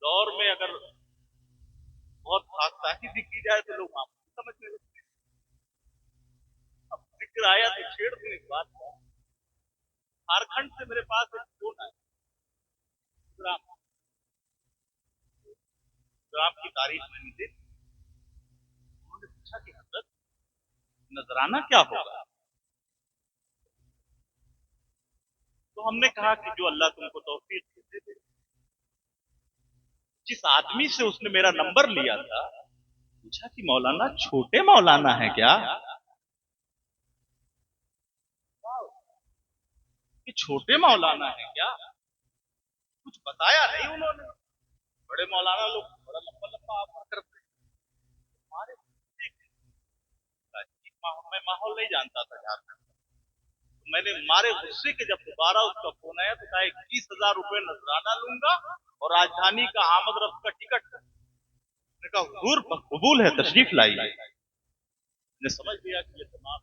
दौर में अगर बहुत साख्ताही भी की जाए तो लोग मामूली समझने लगते हैं। अब जिक्र आया तो छेड़ दूं एक बात का। झारखंड से मेरे पास एक फोन आया, ग्राम ग्राम की तारीफ मैंने दी। उन्होंने पूछा कि हजरत नजराना क्या होगा। तो हमने कहा कि जो अल्लाह तुमको तौफीक दे दे। जिस आदमी से उसने मेरा नंबर लिया था पूछा कि मौलाना छोटे मौलाना है क्या, कि छोटे मौलाना है क्या। कुछ बताया नहीं उन्होंने। बड़े मौलाना लोग बड़ा लंबा लंबा ऑफर करते हैं। हमारे मैं माहौल नहीं जानता था झारखंड। तो मैंने मारे गुस्से के जब दोबारा उसका फोन आया तो कहा 21,000 रुपए नजराना लूंगा और राजधानी का आमद रफ्त का टिकट। मैंने कहा हुजूर कबूल है, तशरीफ लाइए। ने समझ लिया कि ये तमाम।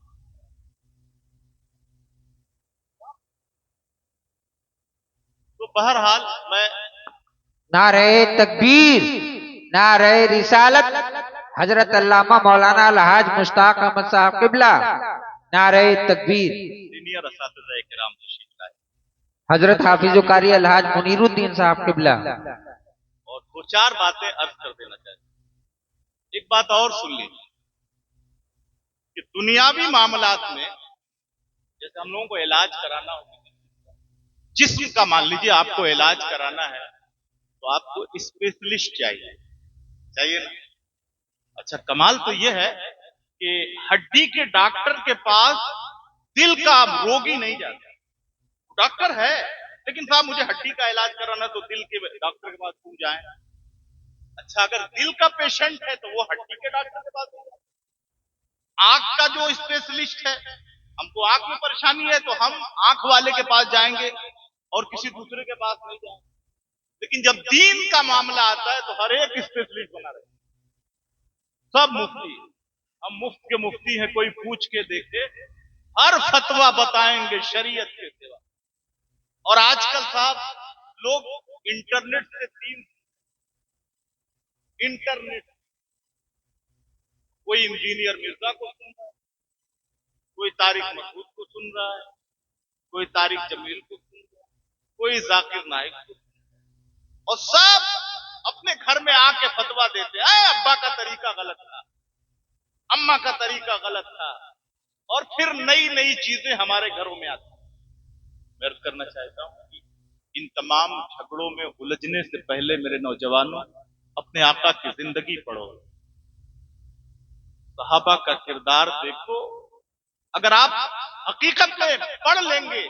तो बहरहाल मैं नारे तकबीर, नारे रिसालत, हजरत अल्लामा मौलाना अलहाज मुश्ताक अहमद साहब किबला, नारे तकबीर। सीनियर असातिज़ा किराम तशरीफ लाए हजरत हाफिज कारी अलहाज मुनीरुद्दीन साहब किबला। और दो चार बातें अर्ज कर देना चाहिए। एक बात और सुन लीजिए कि दुनियावी मामलात में जैसे हम लोगों को इलाज कराना हो, जिस्म का मान लीजिए आपको इलाज कराना है तो आपको स्पेशलिस्ट चाहिए, चाहिए ना। अच्छा कमाल तो यह है कि हड्डी के डॉक्टर के पास दिल का रोगी नहीं जाता। डॉक्टर है लेकिन साहब मुझे हड्डी का इलाज कराना तो दिल के डॉक्टर के पास क्यों जाए। अच्छा अगर दिल का पेशेंट है तो वो हड्डी के डॉक्टर के पास जाए। आंख का जो स्पेशलिस्ट है, हमको आंख में परेशानी है तो हम आंख वाले के पास जाएंगे और किसी दूसरे के पास नहीं जाएंगे। लेकिन जब दीन का मामला आता है तो हर एक स्पेशलिस्ट बना रहे, सब मुफ्ती। हम मुफ्त के मुफ्ती हैं, कोई पूछ के देखे हर फतवा बताएंगे शरीयत के सिवा। और आजकल साहब लोग इंटरनेट से इंटरनेट कोई इंजीनियर मिर्जा को सुन रहा है, कोई तारिक मसूद को सुन रहा है, कोई तारिक जमील को सुन रहा है, कोई जाकिर नाइक को सुन रहा है। और सब अपने घर में आके फतवा देते हैं अब्बा का तरीका गलत था, अम्मा का तरीका गलत था। और फिर नई नई चीजें हमारे घरों में आती। मैं अर्ज करना चाहता हूं कि इन तमाम झगड़ों में उलझने से पहले मेरे नौजवानों अपने आका की जिंदगी पढ़ो, सहाबा का किरदार देखो। अगर आप हकीकत में पढ़ लेंगे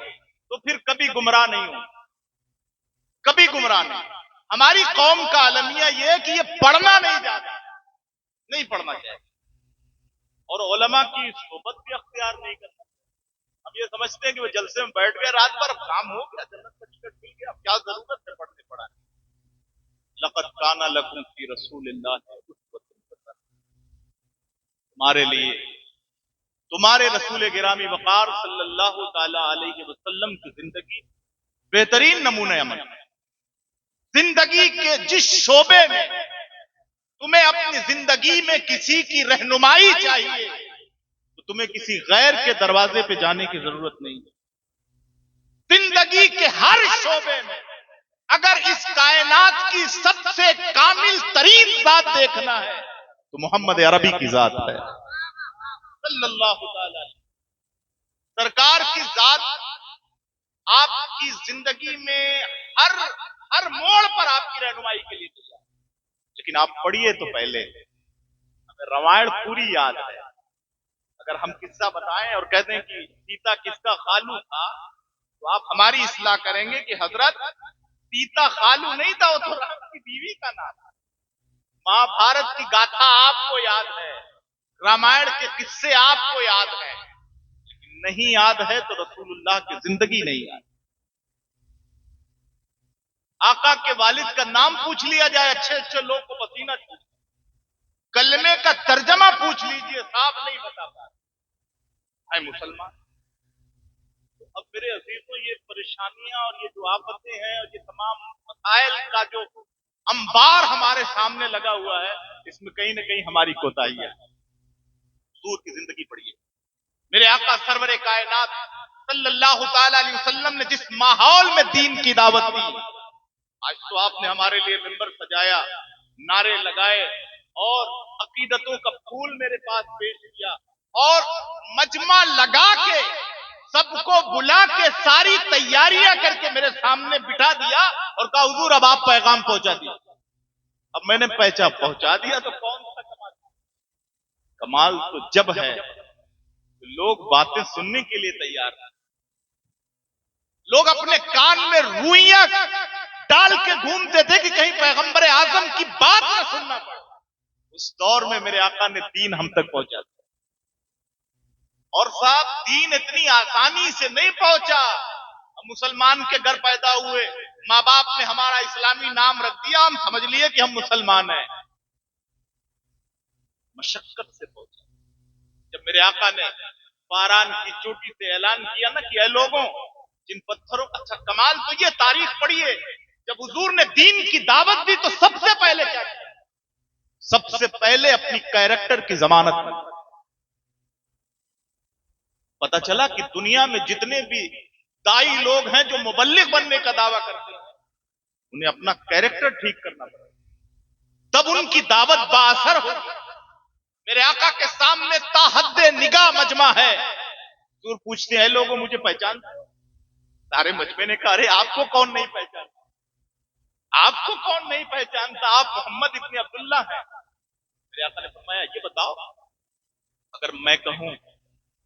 तो फिर कभी गुमराह नहीं हो, कभी गुमराह नहीं। हमारी कौम का अलमिया यह है कि ये पढ़ना नहीं जाता, नहीं पढ़ना चाहिए और उलमा की सोबत भी अख्तियार नहीं करना। हम ये समझते हैं कि वो जलसे में बैठ गए रात भर, काम हो गया, जन्नत का टिकट मिल गया, अब क्या जरूरत है पढ़ने पढ़ाने। लक़द काना लकुम फी रसूलिल्लाहि उस्वतुन तुम्हारे लिए तुम्हारे रसूल गिरामी वक़ार सल्लल्लाहु तआला अलैहि वसल्लम की जिंदगी बेहतरीन नमूने अमल। जिंदगी के जिस शोबे में तुम्हें अपनी जिंदगी में किसी की रहनुमाई चाहिए तो तुम्हें किसी गैर के दरवाजे पे जाने की जरूरत नहीं है। जिंदगी के हर शोबे में अगर इस कायनात की सबसे कामिल तरीन जात देखना है तो मोहम्मद अरबी की जात है सल्लल्लाहु अलैहि वसल्लम। सरकार की जात आपकी जिंदगी में हर हर मोड़ पर आपकी रहनुमाई के लिए तैयार। लेकिन आप पढ़िए तो पहले, हमें रामायण पूरी याद है। अगर हम किस्सा बताएं और कहते हैं कि सीता किसका खालू था तो आप हमारी इस्लाह करेंगे कि हजरत सीता खालू नहीं था, वो तो राम की बीवी का नाम था। महाभारत की गाथा आपको याद है, रामायण के किस्से आपको याद है, लेकिन नहीं याद है तो रसूलुल्लाह की जिंदगी नहीं याद। आका के वालिद का नाम पूछ लिया जाए, अच्छे अच्छे लोग को पसीना छूट, कलमे का तर्जमा पूछ लीजिए, साफ नहीं बता पा रहे मुसलमान। तो अब मेरे अजीजों ये परेशानियां और ये जो आफतें हैं और ये तमाम मसाइल का जो अंबार हमारे सामने लगा हुआ है, इसमें कहीं ना कहीं हमारी कोताही है। हुजूर की जिंदगी पढ़िए, मेरे आका सरवरे कायनात सल्लल्लाहु ताला अलैहि वसल्लम ने जिस माहौल में दीन की दावत दी, आज तो आपने हमारे लिए मिंबर सजाया, नारे लगाए और अकीदतों का फूल मेरे पास पेश किया और मजमा लगा के सबको बुला के सारी तैयारियां करके मेरे सामने बिठा दिया और कहा हुजूर अब आप पैगाम पहुंचा दिया। अब मैंने पहुंचा दिया तो कौन सा कमाल? कमाल तो जब है तो लोग बातें सुनने के लिए तैयार हैं, लोग अपने कान में रुइयां डाल के घूमते थे कि कहीं पैगंबर आजम की बात न सुनना पड़े। उस दौर में मेरे आका ने दीन हम तक पहुंचा दिया। और साहब दीन इतनी आसानी से नहीं पहुंचा। हम मुसलमान के घर पैदा हुए, माँ बाप ने हमारा इस्लामी नाम रख दिया, हम समझ लिए कि हम मुसलमान हैं। मशक्कत से पहुंचा। जब मेरे आका ने पारान की चोटी से ऐलान किया ना कि ऐ लोगों, जिन पत्थरों, अच्छा कमाल तो ये तारीख पढ़िए, जब हुजूर ने दीन की दावत दी तो सबसे पहले क्या किया? सबसे पहले अपनी कैरेक्टर की जमानत की। पता चला कि दुनिया में जितने भी दाई लोग हैं जो मुबल्लिग बनने का दावा करते हैं, उन्हें अपना कैरेक्टर ठीक करना पड़ेगा, तब उनकी दावत बाअसर होगी। मेरे आका के सामने ताहद्दे निगाह मजमा है। हुजूर पूछते हैं लोगों मुझे पहचानते हो? सारे मजमे ने कहा अरे आपको कौन नहीं पहचानता, आपको कौन नहीं पहचानता, आप मोहम्मद इब्न अब्दुल्ला हैं। मेरे आका ने फरमाया ये बताओ, अगर मैं कहूं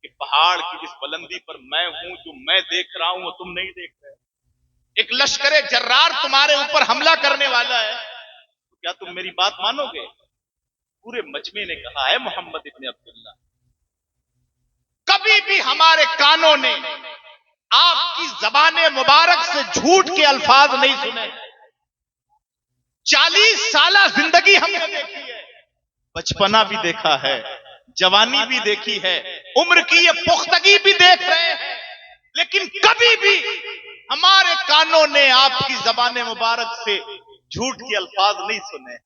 कि पहाड़ की जिस बुलंदी पर मैं हूं, जो मैं देख रहा हूं वो तुम नहीं देख रहे, एक लश्करे जर्रार तुम्हारे ऊपर हमला करने वाला है, तो क्या तुम मेरी बात मानोगे? पूरे मजमे ने कहा है मोहम्मद इब्न अब्दुल्ला, कभी भी हमारे कानों ने आपकी ज़बाने मुबारक से झूठ के अल्फाज नहीं सुने। 40 साल जिंदगी हमने देखी है, बचपना भी देखा है, जवानी भी देखी है, उम्र की ये पुख्तगी भी देख रहे हैं, लेकिन कभी भी हमारे कानों ने आपकी ज़बाने मुबारक से झूठ के अल्फाज नहीं सुने।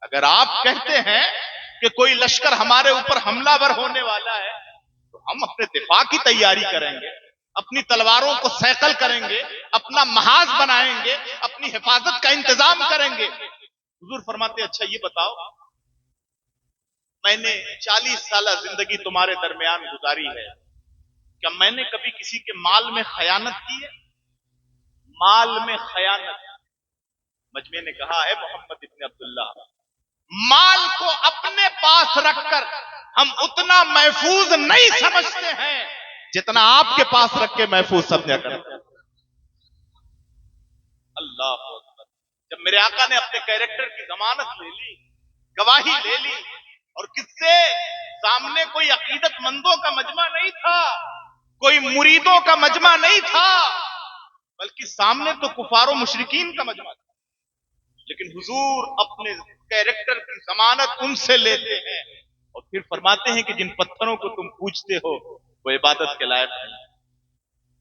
अगर आप कहते हैं कि कोई लश्कर हमारे ऊपर हमलावर होने वाला है, तो हम अपने दिफा की तैयारी करेंगे, अपनी तलवारों को सैकल करेंगे, अपना महाज बनाएंगे, अपनी हिफाजत का इंतजाम करेंगे। हुजूर फरमाते अच्छा ये बताओ, मैंने 40 साल जिंदगी तुम्हारे दरमियान गुजारी है, क्या मैंने कभी किसी के माल में खयानत की है? माल में खयानत, मजमे ने कहा है मोहम्मद इब्न अब्दुल्ला, माल को अपने पास रखकर हम उतना महफूज नहीं समझते हैं जितना आपके पास रख के महफूज समझा करते हैं। अल्लाह अकबर। जब मेरे आका ने अपने कैरेक्टर की जमानत ले ली, गवाही ले ली, और किससे? सामने कोई अकीदतमंदों का मजमा नहीं था, कोई मुरीदों का मजमा नहीं था, बल्कि सामने तो कुफारो मुशरिकीन का मजमा था। लेकिन हुजूर अपने कैरेक्टर की जमानत उनसे लेते हैं और फिर फरमाते हैं कि जिन पत्थरों को तुम पूजते हो वो इबादत के लायक नहीं।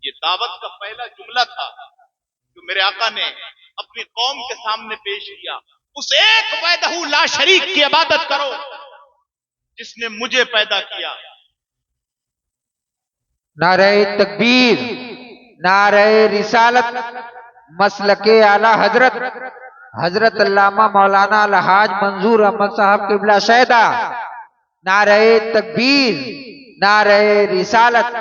ये दावत का पहला जुमला था जो मेरे आका ने अपनी कौम के सामने पेश किया। उस एक वहदहू ला शरीक की इबादत करो जिसने मुझे पैदा किया। नारे तकबीर, नारे रिसालत, मसलके आला हजरत हजरत अल्लामा मौलाना अलहाज मंजूर अहमद साहब क़िबला शहदा। नारे तकबीर, नारे रिसालत।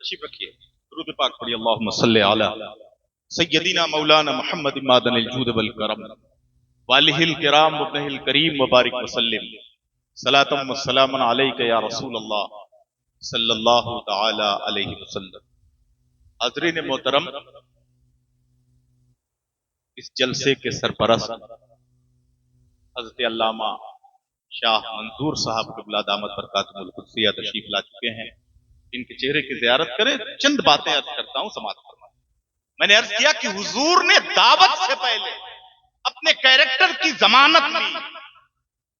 तशरीफ रखिए, दुरूद पाक पढ़िए। अल्लाहुम्मा सल्ली अला सय्यदिना मौलाना मुहम्मद मादनिल जूद वल करम वालिहिल किराम वब्निहिल करीम वबारिक वसल्लिम सलातम व सलामन अलैका या रसूल अल्लाह सल्लल्लाहु तआला अलैहि वसल्लम। हाज़रीन मोहतरम, इस जलसे के सरपरस्त हज़रत अल्लामा शाह मंजूर साहब क़िबला दामत बरकातुहुल क़ुद्सिया तशरीफ ला चुके हैं। इनके चेहरे की ज़ियारत करें, चंद बातें अर्ज करता हूं, समाप्त करूं। میں نے عرض کیا کہ حضور نے دعوت سے پہلے اپنے کیریکٹر کی ضمانت لی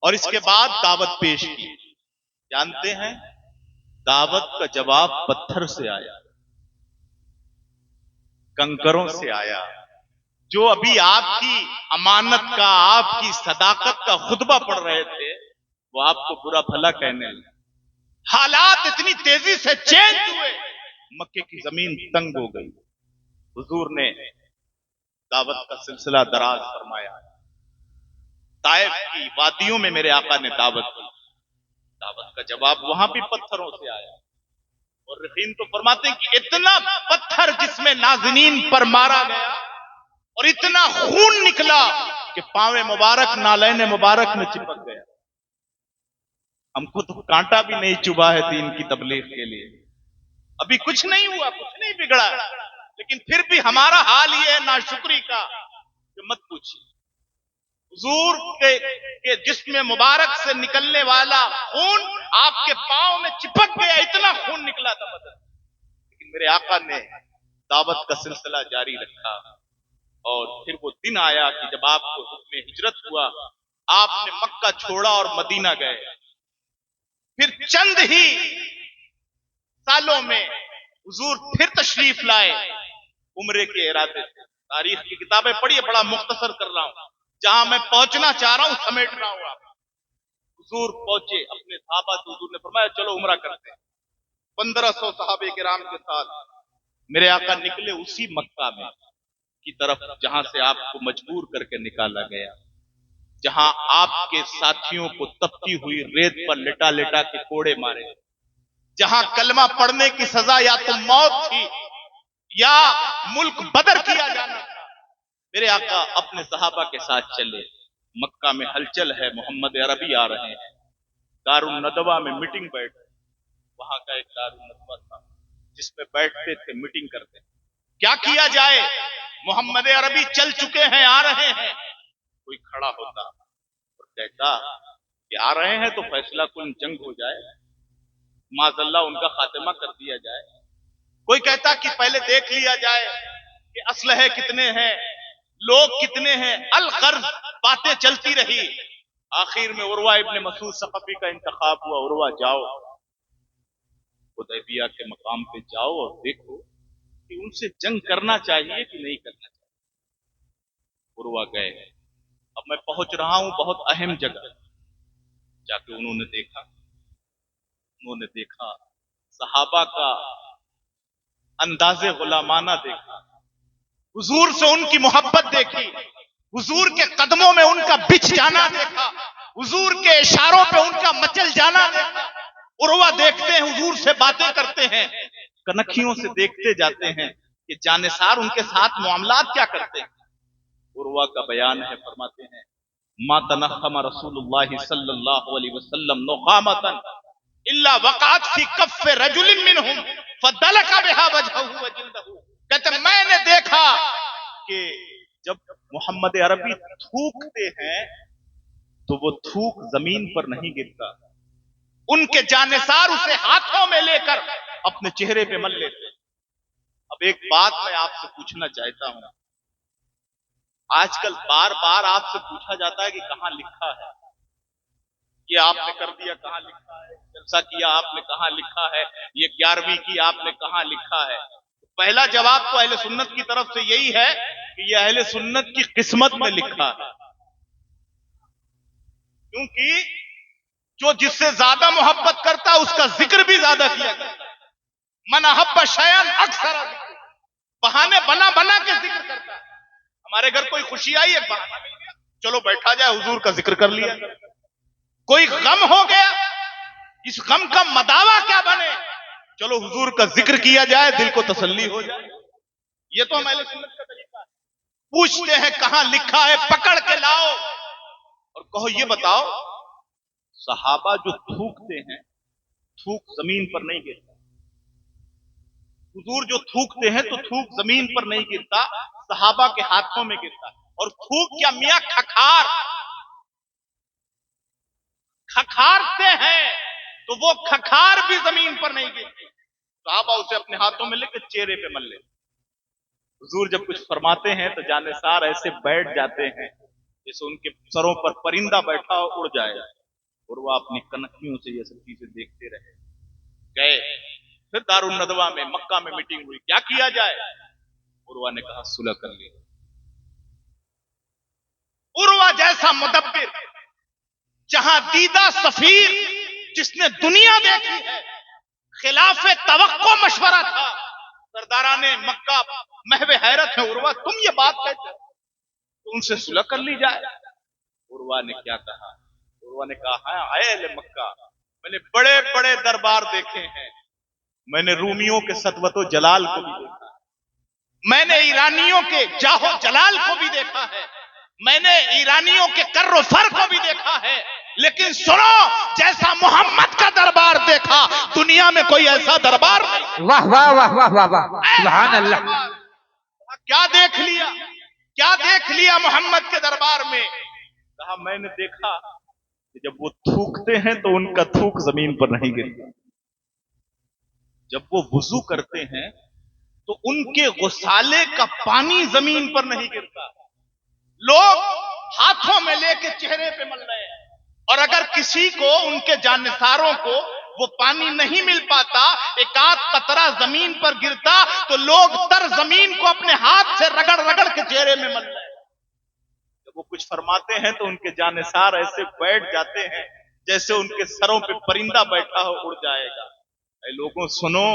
اور اس کے بعد دعوت پیش کی. جانتے ہیں دعوت کا جواب پتھر سے آیا, کنکروں سے آیا. جو ابھی آپ کی امانت کا, آپ کی صداقت کا خطبہ پڑھ رہے تھے وہ آپ کو برا بھلا کہنے لگے. حالات اتنی تیزی سے چینج ہوئے, مکے کی زمین تنگ ہو گئی. حضور نے دعوت کا سلسلہ دراز فرمایا. طائف کی وادیوں میں میرے آقا نے دعوت کی. دعوت کا جواب وہاں بھی پتھروں سے آیا. اور رخین تو فرماتے ہیں کہ اتنا پتھر جس میں نازنین پر مارا گیا اور اتنا خون نکلا کہ پاؤں مبارک نالین مبارک میں چپک گیا. ہم کو تو کانٹا بھی نہیں چبھا ہے دین کی تبلیغ کے لیے. ابھی کچھ نہیں ہوا, کچھ نہیں بگڑا, لیکن پھر بھی ہمارا حال یہ ہے ناشکری کا کہ مت پوچھیے. حضور کے جسم مبارک سے نکلنے والا خون آپ کے پاؤں میں چپک گیا, اتنا خون نکلا تھا بدن. لیکن میرے آقا نے دعوت کا سلسلہ جاری رکھا. اور پھر وہ دن آیا کہ جب آپ کو حکم ہجرت ہوا, آپ نے مکہ چھوڑا اور مدینہ گئے. پھر چند ہی سالوں میں حضور پھر تشریف لائے عمرے کے ارادے سے. تاریخ کی کتابیں پڑھیے, بڑا مختصر کر رہا ہوں, جہاں میں پہنچنا چاہ رہا ہوں سمیٹ رہا ہوں. آپ حضور پہنچے اپنے صحابہ سے, حضور نے فرمایا چلو عمرہ کرتے ہیں. 1500 صحابہ کرام کے ساتھ میرے آقا نکلے اسی مکہ میں کی طرف جہاں سے آپ کو مجبور کر کے نکالا گیا, جہاں آپ کے ساتھیوں کو تپتی ہوئی ریت پر لٹا لٹا کے کوڑے مارے, جہاں کلمہ پڑھنے کی سزا یا تو موت تھی یا ملک بدر کیا جانا تھا. میرے آقا اپنے صحابہ کے ساتھ چلے. مکہ میں ہلچل ہے, محمد عربی آ رہے ہیں. دارالندوہ میں میٹنگ بیٹھ, وہاں کا ایک دارالندوہ تھا جس میں بیٹھتے تھے, میٹنگ کرتے. کیا کیا جائے, محمد عربی چل چکے ہیں, آ رہے ہیں. کوئی کھڑا ہوتا اور کہتا کہ آ رہے ہیں تو فیصلہ کن جنگ ہو جائے, معاذ اللہ ان کا خاتمہ کر دیا جائے. کوئی کہتا کہ پہلے دیکھ لیا جائے کہ اسلحے کتنے ہیں, لوگ کتنے ہیں. الغرض باتیں چلتی رہی. آخر میں عروہ ابن مسعود ثقفی کا انتخاب ہوا. عروہ جاؤ, حدیبیہ کے مقام پہ جاؤ اور دیکھو کہ ان سے جنگ کرنا چاہیے کہ نہیں کرنا چاہیے. عروہ گئے. اب میں پہنچ رہا ہوں بہت اہم جگہ. جا کے انہوں نے دیکھا صحابہ کا انداز غلامانہ دیکھا, حضور سے ان کی محبت دیکھی, حضور کے قدموں میں ان کا بچھ جانا دیکھا, حضور کے اشاروں پہ ان کا مچل جانا دیکھا. عروہ دیکھتے ہیں, حضور سے باتیں کرتے ہیں, کنکھیوں سے دیکھتے جاتے ہیں کہ جانثار ان کے ساتھ معاملات کیا کرتے ہیں. عروہ کا بیان ہے, فرماتے ہیں ما تنخم رسول اللہ صلی اللہ علیہ وسلم نخامتا الا وقعت فی کف رجل منہم فدلک بها وجهه وجلدہ. کہتے میں نے دیکھا کہ جب محمد عربی تھوکتے ہیں تو وہ تھوک زمین پر نہیں گرتا, ان کے جانثار اسے ہاتھوں میں لے کر اپنے چہرے پہ مل لیتے. اب ایک بات میں آپ سے پوچھنا چاہتا ہوں, آج کل بار بار آپ سے پوچھا جاتا ہے کہ کہاں لکھا ہے, یہ آپ نے کر دیا کہاں لکھا ہے, جلسہ کیا آپ نے کہاں لکھا ہے, یہ 11ویں کی آپ نے کہاں لکھا ہے. پہلا جواب تو اہل سنت کی طرف سے یہی ہے کہ یہ اہل سنت کی قسمت میں لکھا ہے, کیونکہ جو جس سے زیادہ محبت کرتا ہے اس کا ذکر بھی زیادہ کیا کرتا ہے. من احب شیئا اکثر, بہانے بنا بنا کے ذکر کرتا ہے. ہمارے گھر کوئی خوشی آئی, ایک بہانہ مل گیا, چلو بیٹھا جائے حضور کا ذکر کر لیا. کوئی غم ہو گیا, اس غم کا مداوا کیا بنے, چلو حضور کا ذکر کیا جائے, دل کو تسلی ہو جائے. یہ تو ہم اہل سنت کا طریقہ ہے. پوچھتے ہیں کہاں لکھا ہے, پکڑ کے لاؤ اور کہو یہ بتاؤ صحابہ جو تھوکتے ہیں, تھوک زمین پر نہیں گرتا. حضور جو تھوکتے ہیں تو تھوک زمین پر نہیں گرتا, صحابہ کے ہاتھوں میں گرتا. اور تھوک کیا میاں کھکھارتے ہیں تو وہ کھکھار بھی زمین پر نہیں گرتی, صحابہ اسے اپنے ہاتھوں میں لے کے چہرے پہ مل لیتے. हुजूर जब कुछ फरमाते हैं तो जानिसार ऐसे बैठ जाते हैं जैसे उनके सरों पर परिंदा बैठा हो उड़ जाए, और वह अपनी कनखियों से ये सब चीजें देखते रहे। गए फिर दारुल नदवा में मक्का में मीटिंग हुई, क्या किया जाए? उर्वा ने कहा सुलह कर ली। उर्वा जैसा मुदब्बिर, जहां दीदा सफीर जिसने दुनिया देखी है, खिलाफे तवक्को मशवरा था, सरदाराने मक्का महवे हैरत है, उर्वा तुम ये बात कहते हो, तो उनसे सुलह कर ली जाए। उर्वा ने क्या कहा? उर्वा ने कहा है अहले मक्का, मैंने बड़े बड़े दरबार देखे हैं, मैंने रूमियों के सतवतो जलाल को भी देखा, मैंने ईरानियों के जाहो जलाल को भी देखा है, मैंने ईरानियों के कर्रो फर को भी देखा है, लेकिन सुनो, जैसा मोहम्मद का दरबार देखा दुनिया में कोई ऐसा दरबार नहीं। वाह वाह वाह वाह वाह वाह, सुभान अल्लाह। क्या देख लिया, क्या देख लिया मोहम्मद के दरबार में? कहा मैंने देखा कि जब वो थूकते हैं तो उनका थूक जमीन पर नहीं गिरता, जब वो वुजू करते हैं तो उनके गुसाले का पानी जमीन पर नहीं गिरता, लोग हाथों में लेके चेहरे पे मल रहे हैं, और अगर किसी को उनके जानिसारों को वो पानी नहीं मिल पाता, एक आध कतरा जमीन पर गिरता, तो लोग तर जमीन को अपने हाथ से रगड़ रगड़ के चेहरे में मल रहे हैं। जब वो कुछ फरमाते हैं तो उनके जानिसार ऐसे बैठ जाते हैं जैसे उनके सरों पे परिंदा बैठा हो उड़ जाएगा। ऐ लोगों सुनो,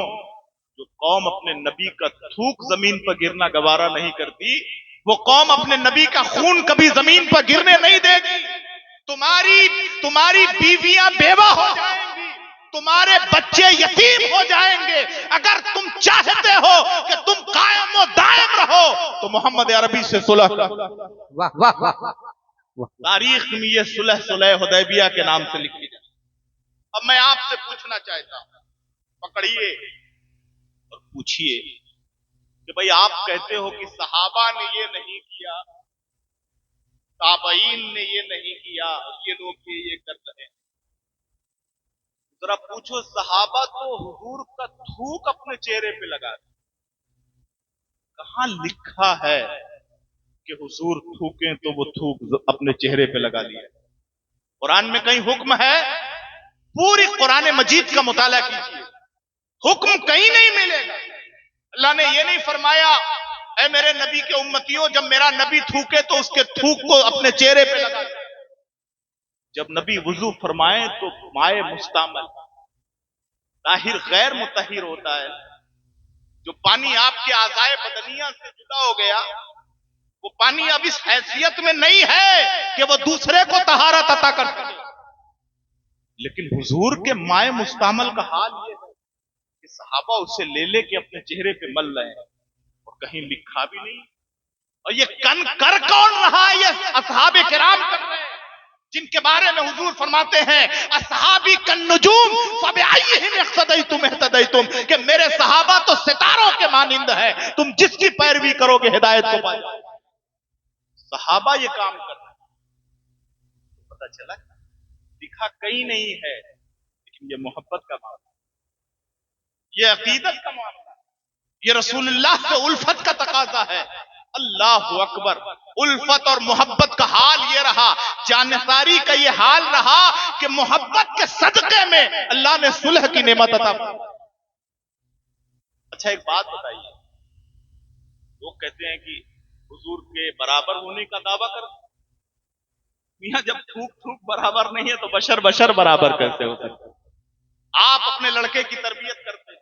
जो कौम अपने नबी का थूक जमीन पर गिरना गवारा नहीं करती, वो कौम अपने नबी का खून कभी जमीन पर गिरने नहीं देगी। तुम्हारी बीवियां बेवा हो जाएंगी, तुम्हारे बच्चे यतीम हो जाएंगे। अगर तुम चाहते हो कि तुम कायम व दायम रहो तो मोहम्मद अरबी से सुलह करो। वाह वाह वाह। तारीख में ये सुलह सुलह हुदैबिया के नाम से लिखी जाए। अब मैं आपसे पूछना चाहता हूं, पकड़िए और पूछिए कि भाई आप कहते हो कि सहाबा ने ये नहीं किया, ताबईन ने ये नहीं किया, और ये लोग ये कर रहे हैं। जरा पूछो, सहाबा तो हुजूर का थूक अपने चेहरे पे लगा दे, कहां लिखा है कि हुजूर थूकें तो वो थूक अपने चेहरे पे लगा लिया? कुरान में कहीं हुक्म है? पूरी कुरान मजीद का मुताला कीजिए, हुक्म कहीं नहीं मिलेगा। अल्लाह ने ये नहीं फरमाया ऐ मेरे नबी के उम्मतियों, जब मेरा नबी थूके तो उसके थूक को अपने चेहरे पे लगा दे। जब नबी वुजू फरमाए तो माए मुस्तामल, ताहिर गैर मुतहिर होता है, जो पानी आपके आज़ाए बदनिया से जुदा हो गया, वो पानी अब इस हैसियत में नहीं है कि वो दूसरे को तहारत अता कर सके। लेकिन हुजूर के माए मुस्तामल का हाल ये है कि सहाबा उसे ले लेके अपने चेहरे पे मल रहे हैं, और कहीं लिखा भी नहीं। और ये कन कर कौन रहा है? ये असहाबे किराम कर रहे हैं, जिनके बारे में हुजूर फरमाते हैं असहाबी कन्नुजूम फबिअय्यिहिम इख्तदैतुम इह्तदैतुम, कि मेरे सहाबा तो सितारों के मानिंद है, तुम जिसकी पैरवी करोगे हिदायत को पाओगे। सहाबा ये काम कर रहे हैं, पता चला दिखा कहीं नहीं है, लेकिन ये मोहब्बत का मामला, ये अकीदत का मामला, ये रसूलुल्लाह से उल्फत का तकाजा है। अल्लाह अकबर, उल्फत और मोहब्बत का हाल ये रहा, जानिसारी का ये हाल रहा कि मोहब्बत के सदके में अल्लाह ने सुलह की नेमत अता फरमाई। अच्छा एक बात बताइए, लोग कहते हैं कि हुजूर के बराबर होने का दावा करते, मियां जब थूक थूक बराबर नहीं है तो बशर बशर बराबर कैसे हो सकते? आप अपने लड़के की तरबियत करते हैं,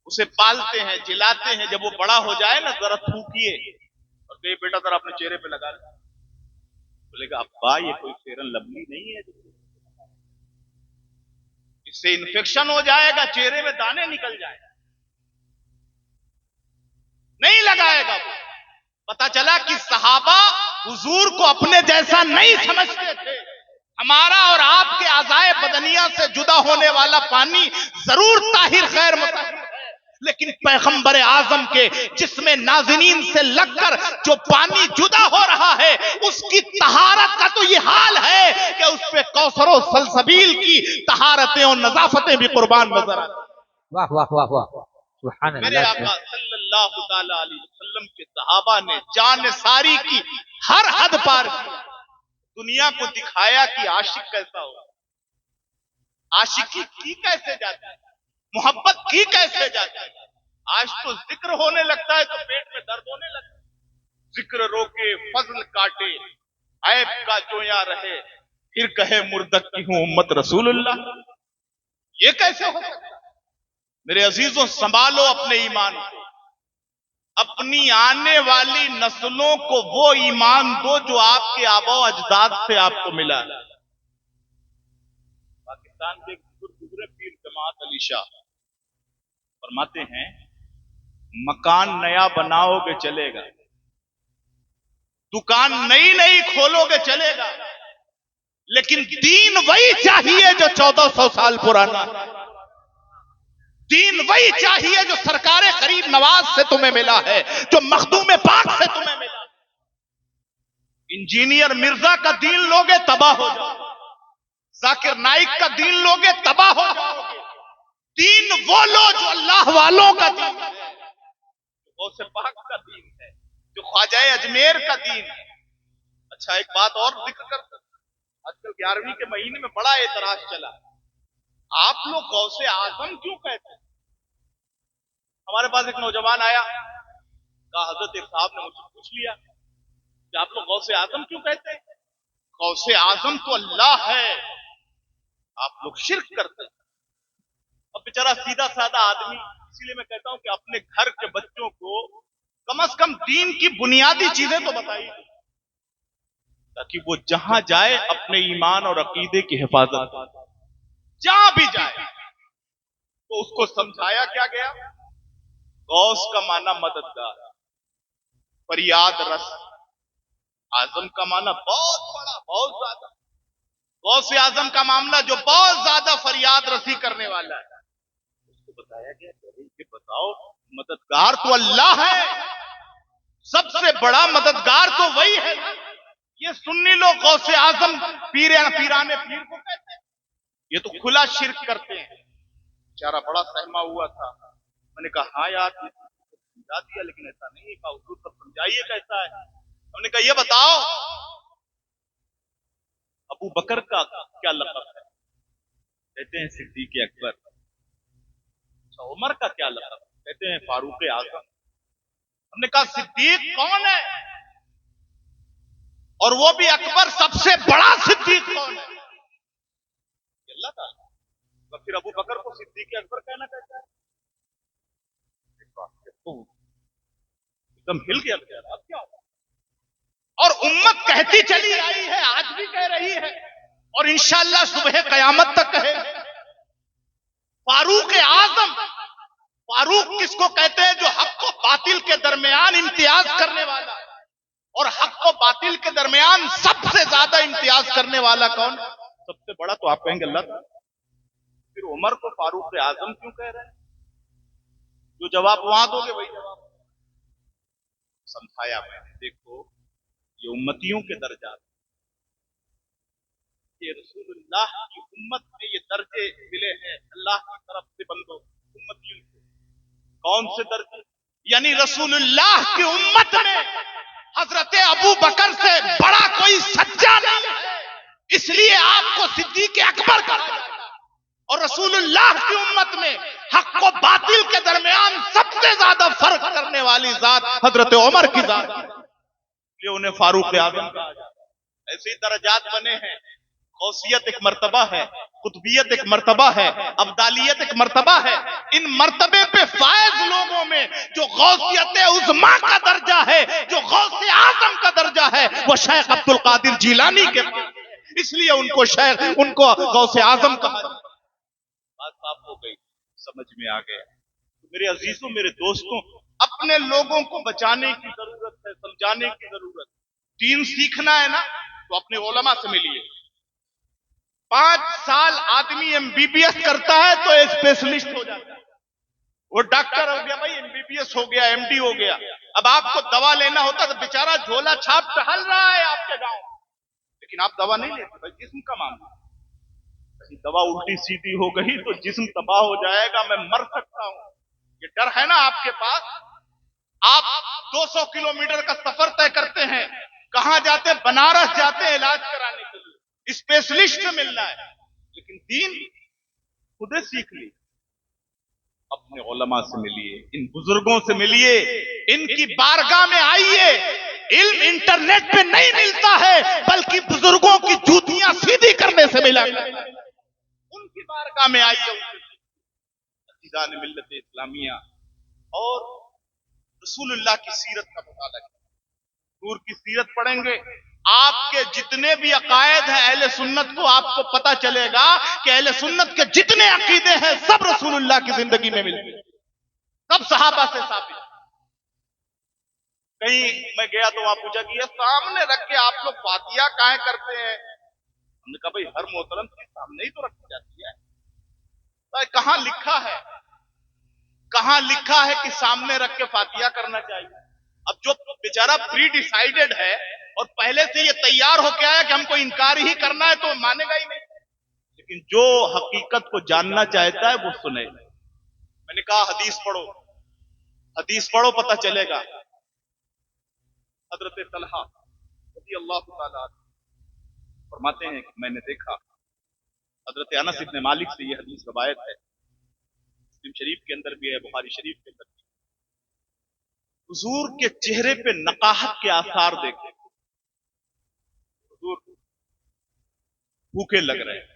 उसे पालते हैं, जिलाते हैं, जब वो बड़ा हो जाए ना जरा थूकिए और कहिए बेटा जरा अपने चेहरे पे लगा ले, बोलेगा अब्बा ये कोई फेरन लवली नहीं है, इससे इन्फेक्शन हो जाएगा, चेहरे में दाने निकल जाएगा, नहीं लगाएगा वो। पता चला कि सहाबा हुजूर को अपने जैसा नहीं समझते थे। हमारा और आपके आज़ाए बदनिया से जुदा होने वाला पानी जरूर ताहिर गैर मुतहिर है, लेकिन पैगंबर आजम के जिसमें नाज़नीन से लगकर जो पानी जुदा हो रहा है, उसकी तहारत का तो ये हाल है कि उस पे कौसर और सलसबील की तहारतें और नजाफतें भी कुर्बान नजर आती। वाह वाह वाह वाह, सुभान मेरे अल्लाह। आका सल्लल्लाहु सल्लल्लाहु ताला अलैहि वसल्लम के सहाबा ने जान सारी की, हर हद पार की, दुनिया को दिखाया कि आशिक कैसा हो, आशिकी की कैसे जाती है, मोहब्बत की कैसे जाती है। आज तो जिक्र होने लगता है तो पेट में दर्द होने लगता है। जिक्र रोके फजल काटे, ऐब का जोया रहे, फिर कहे मुर्दक की हूं उम्मत रसूलुल्लाह। ये कैसे हो सकता है? मेरे अजीजों, संभालो अपने ईमान को, अपनी आने वाली नस्लों को वो ईमान दो जो आपके आबा अजदाद से आपको मिला। पाकिस्तान के गुजरे पीर जमात अली शाह फरमाते हैं, मकान नया बनाओगे चलेगा, दुकान नई नई खोलोगे चलेगा, लेकिन दीन वही चाहिए जो 1400 साल पुराना। दीन वही चाहिए जो सरकारे गरीब नवाज से तुम्हें मिला है, जो मखदूम पाक से तुम्हें मिला। इंजीनियर मिर्जा का दीन लोगे तबाह हो जाओगे, जाकिर नाइक का दीन लोगे तबाह हो जाओगे। दीन वो लो जो अल्लाह वालों का दीन है, गौसे पाक का दीन है, जो ख्वाजा अजमेर का दीन है। अच्छा, एक बात और जिक्र करते हैं, आजकल 11वीं के महीने में बड़ा एतराज चला, आप लोग गौसे आजम क्यों कहते हैं? हमारे पास एक नौजवान आया, कहा हजरत एक साहब ने मुझसे पूछ लिया कि आप लोग गौसे आजम क्यों कहते हैं? गौसे आजम तो अल्लाह है, आप लोग शिर्क करते हैं। अब बेचारा सीधा साधा आदमी, इसीलिए मैं कहता हूं कि अपने घर के बच्चों को कम से कम दीन की बुनियादी चीजें तो बताइए, ताकि वो जहां जाए अपने ईमान और अकीदे की हिफाजत, जहां भी जाए तो उसको समझाया क्या गया। गौस का माना मददगार, फरियाद रस, आजम का माना बहुत बड़ा, बहुत ज्यादा। गौस आजम का मामला जो बहुत ज्यादा फरियाद रसी करने वाला है, उसको बताया गया कि बताओ, मददगार तो अल्लाह है, सबसे बड़ा मददगार तो वही है। ये सुन्नी लोग गौसे आजम पीराने पीर को कहते हैं, ये तो खुला शिर्क करते हैं। बेचारा बड़ा सहमा हुआ था, मैंने कहा हाँ यार समझा दिया, लेकिन ऐसा नहीं है, हुजूर सब समझाइए कैसा है। हमने कहा ये बताओ, अबू बकर का क्या लक़ब है? कहते हैं सिद्दीक़ अकबर। अच्छा, उमर का क्या लक़ब? कहते हैं फारूक आज़म। हमने कहा सिद्दीक कौन है, और वो भी अकबर सबसे बड़ा सिद्दीक कौन है? अल्लाह ताला। तो फिर अबू बकर को सिद्दीक़ अकबर कहना कैसा है? एकदम हिल गया बेचारा, अब क्या होगा? और उम्मत कहती चली आई है, आज भी कह रही है, और इंशाअल्लाह सुबह कयामत तक कहेगी। फारूक आजम, फारूक किसको कहते हैं? जो हक को बातिल के दरमियान इम्तियाज करने वाला, और हक को बातिल के दरमियान सबसे ज्यादा इम्तियाज करने वाला कौन? सबसे बड़ा तो आप कहेंगे अल्लाह ताला। फिर उमर को फारूक आजम क्यों कह रहे हैं? जो जवाब वहां दोगे वही जवाब समझाया मैंने। देखो, ये उम्मतियों के दर्जा, ये रसूलुल्लाह की उम्मत में ये दर्जे मिले हैं अल्लाह की तरफ से बंदो उम्मतियों को। कौन से दर्जे? यानी रसूलुल्लाह की उम्मत में हजरत अबू बकर से बड़ा कोई सच्चा नहीं है, इसलिए आपको सिद्दीक़ अकबर कहा जाता है। और रसूलुल्लाह की उम्मत में हक को बातिल के दरमियान सबसे ज्यादा फर्क करने वाली जात हजरत उमर की जात, इसलिए उन्हें फारूक आजम कहा जाता है। ऐसे ही दर्जात बने हैं। गौसियत एक मर्तबा है, कुतुबियत एक मर्तबा है, अब्दालियत एक मर्तबा है। इन मर्तबे पे फायज लोगों में जो गौसियत उज़्मा का दर्जा है, जो गौसे आजम का दर्जा है, वो शेख अब्दुल कादिर जिलानी के पास, इसलिए उनको शेख, उनको गौसे आजम कहा। बात साफ हो गई, समझ में आ गया। तो मेरे अजीजों, मेरे दोस्तों, अपने लोगों को बचाने की जरूरत है, समझाने की जरूरत। दीन सीखना है ना, तो अपने उलमा से मिलिए। 5 साल आदमी एमबीबीएस करता है तो स्पेशलिस्ट हो जाता है, वो डॉक्टर हो गया भाई, एमबीबीएस हो गया, एमडी हो गया। अब आपको दवा लेना होता तो बेचारा झोला छाप टहल रहा है आपके गांव, लेकिन आप दवा नहीं लेते भाई, जिस्म का मामला। दवा उल्टी सीधी हो गई तो जिस्म तबाह हो जाएगा, मैं मर सकता हूं, ये डर है ना आपके पास। آپ 200 کلومیٹر کا سفر طے کرتے ہیں, کہاں جاتے ہیں؟ بنارس جاتے ہیں علاج کرانے کے لیے, اسپیشلسٹ سے ملنا ہے. لیکن دین خود سیکھ لی. اپنے علماء سے ملیے, ان بزرگوں سے ملیے, ان کی بارگاہ میں آئیے. علم انٹرنیٹ پہ نہیں ملتا ہے, بلکہ بزرگوں کی جوتیاں سیدھی کرنے سے ملا. ان کی بارگاہ میں آئیے, عزیزان ملت اسلامیہ, اور رسول اللہ کی سیرت کا مطالعہ کریں. حضور کی سیرت پڑھیں گے, آپ کے جتنے بھی عقائد ہیں اہل سنت کو, آپ کو پتا چلے گا کہ اہل سنت کے جتنے عقیدے ہیں سب رسول اللہ کی زندگی میں ملتے ہیں, سب صحابہ سے ثابت. کہیں میں گیا تو وہاں پوچھا کہ یہ سامنے رکھ کے آپ لوگ فاتحہ کائیں کرتے ہیں؟ ہم نے کہا بھائی ہر محترم کے سامنے ہی تو رکھی جاتی ہے. کہاں لکھا ہے, کہاں لکھا ہے کہ سامنے رکھ کے فاتحہ کرنا چاہیے؟ اب جو بیچارہ پری ڈیسائیڈڈ ہے اور پہلے سے یہ تیار ہو کے آیا کہ ہم کو انکار ہی کرنا ہے تو مانے گا ہی نہیں. لیکن جو حقیقت کو جاننا چاہتا ہے وہ سنے. میں نے کہا حدیث پڑھو, حدیث پڑھو پتہ چلے گا. حضرت طلحہ رضی اللہ تعالیٰ فرماتے ہیں کہ میں نے دیکھا, حضرت انس ابن مالک سے یہ حدیث روایت ہے, مسلم شریف کے اندر بھی ہے, بخاری شریف کے اندر بھی. حضور کے چہرے پہ نقاہت کے آثار دیکھے. حضور بھوکے لگ رہے ہیں,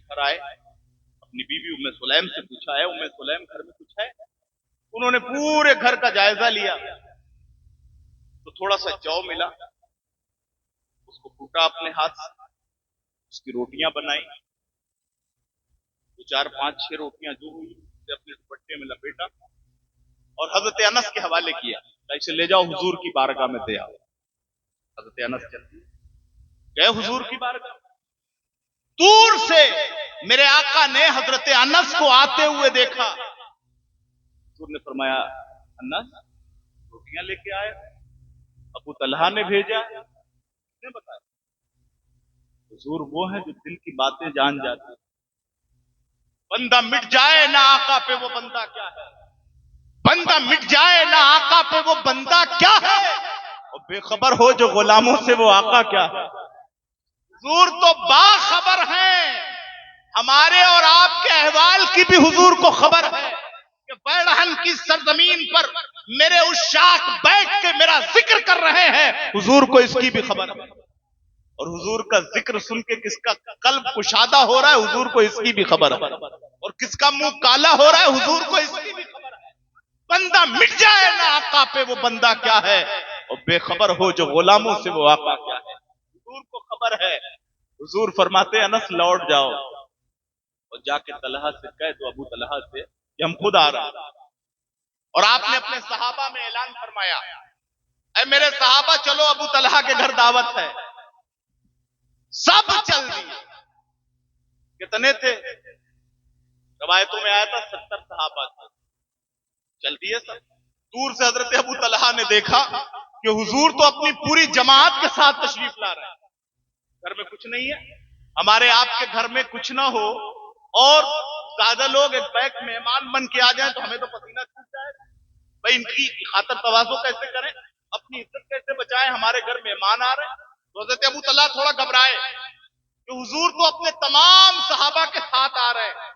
گھر آئے, اپنی بیوی ام سلیم سے پوچھا ہے ام سلیم گھر میں کچھ ہے؟ انہوں نے پورے گھر کا جائزہ لیا تو تھوڑا سا جو ملا, اس کو کوٹا اپنے ہاتھ سے, اس کی روٹیاں بنائی, 2 4 5 6 روٹیاں جو ہوئی اپنے دوپٹے میں لپیٹا اور حضرت انس کے حوالے کیا, اسے لے جاؤ حضور کی بارگاہ میں دے آؤ. حضرت انس چلتے گئے حضور کی بارگاہ. دور سے میرے آقا نے حضرت انس کو آتے ہوئے دیکھا. حضور نے فرمایا انس روٹیاں لے کے آئے؟ ابو طلحہ نے بھیجا, نے بتایا. حضور وہ ہیں جو دل کی باتیں جان جاتے ہیں. بندہ مٹ جائے نہ آقا پہ وہ بندہ کیا ہے, بندہ مٹ جائے نہ آقا پہ وہ بندہ کیا ہے, اور بے خبر ہو جو غلاموں سے وہ آقا کیا ہے. حضور تو باخبر ہیں, ہمارے اور آپ کے احوال کی بھی حضور کو خبر ہے کہ بیڑہن کی سرزمین پر میرے عشاق بیٹھ کے میرا ذکر کر رہے ہیں, حضور کو اس کی بھی خبر ہے. اور حضور کا ذکر سن کے کس کا قلب کشادہ ہو رہا ہے حضور کو اس کی بھی خبر ہے, اور کس کا منہ کالا ہو رہا ہے حضور کو اس کی بھی خبر ہے. بندہ مٹ جائے نہ آقا پہ وہ بندہ کیا ہے, اور بے خبر ہو جو غلاموں سے وہ آقا کیا ہے. حضور کو خبر ہے. حضور فرماتے انس لوٹ جاؤ اور جا کے طلحہ سے کہہ دو, ابو طلحہ سے, کہ ہم خود آ رہے ہیں. اور آپ نے اپنے صحابہ میں اعلان فرمایا, اے میرے صحابہ چلو ابو طلحہ کے گھر دعوت ہے. سب چل دیے. کتنے تھے؟ روایتوں میں آیا تھا 70 صحابہ تھے. چل دیے سب. دور سے حضرت ابو طلحہ نے دیکھا کہ حضور تو اپنی پوری جماعت کے ساتھ تشریف لا رہے ہیں, گھر میں کچھ نہیں ہے. ہمارے آپ کے گھر میں کچھ نہ ہو اور زیادہ لوگ ایک بیک مہمان بن کے آ جائیں تو ہمیں تو پسینہ چھوٹ جائے. بھائی ان کی خاطر تواضع کیسے کریں, اپنی عزت کیسے بچائیں, ہمارے گھر مہمان آ رہے ہیں. تو حضرت ابو طلحہ تھوڑا گھبرائے کہ حضور تو اپنے تمام صحابہ کے ساتھ آ رہے ہیں.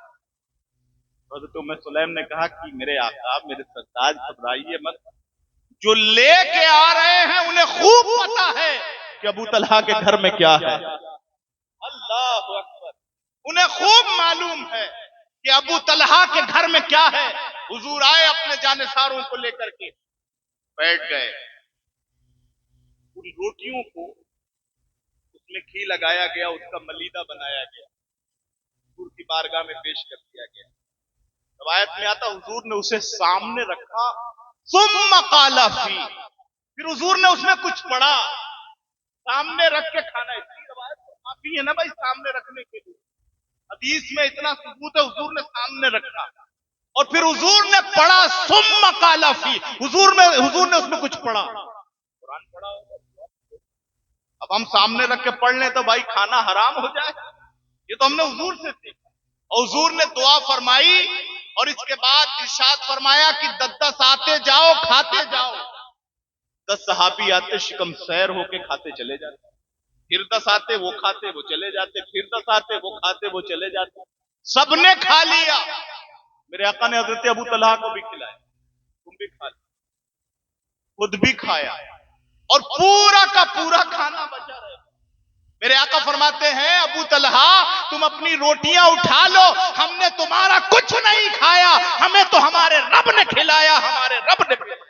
حضرت ام سلیم نے کہا کہ میرے آقا میرے سرتاج گھبرائیے مت, جو لے کے آ رہے ہیں انہیں خوب پتا ہے کہ ابو طلحہ کے گھر میں کیا ہے. اللہ اکبر, انہیں خوب معلوم ہے کہ ابو طلحہ کے گھر میں کیا ہے. حضور آئے اپنے جانثاروں کو لے کر کے بیٹھ گئے. ان روٹیوں کو اس میں گھی لگایا گیا, اس کا ملیدہ بنایا گیا, حضور کی بارگاہ میں پیش کر دیا گیا. روایت میں آتا حضور نے اسے سامنے رکھا, ثم قال فی, پھر حضور نے اس میں کچھ پڑھا. سامنے رکھ کے کھانا, اس کی روایت کافی ہے نا بھائی سامنے رکھنے کے لیے. حدیث میں اتنا ثبوت ہے, حضور نے سامنے رکھا اور پھر حضور نے پڑھا ثم قال فی, حضور نے اس میں کچھ پڑھا. قرآن پڑھا. اب ہم سامنے رکھ کے پڑھ لیں تو بھائی کھانا حرام ہو جائے. یہ تو ہم نے حضور سے سیکھا. اور حضور نے دعا فرمائی اور اس کے بعد ارشاد فرمایا کہ 10 آتے جاؤ کھاتے جاؤ. 10 صحابی آتے شکم سیر ہو کے کھاتے چلے جاتے, پھر 10 آتے وہ کھاتے وہ چلے جاتے, پھر 10 آتے وہ کھاتے وہ چلے جاتے. سب نے کھا لیا. میرے آقا نے حضرت ابو طلحہ کو بھی کھلایا, تم بھی کھا لیا, خود بھی کھایا, اور پورا کا پورا کھانا بچا رہے. میرے آقا فرماتے ہیں ابو طلحہ تم اپنی روٹیاں اٹھا لو, ہم نے تمہارا کچھ نہیں کھایا, ہمیں تو ہمارے رب نے کھلایا, ہمارے رب نے کھلایا.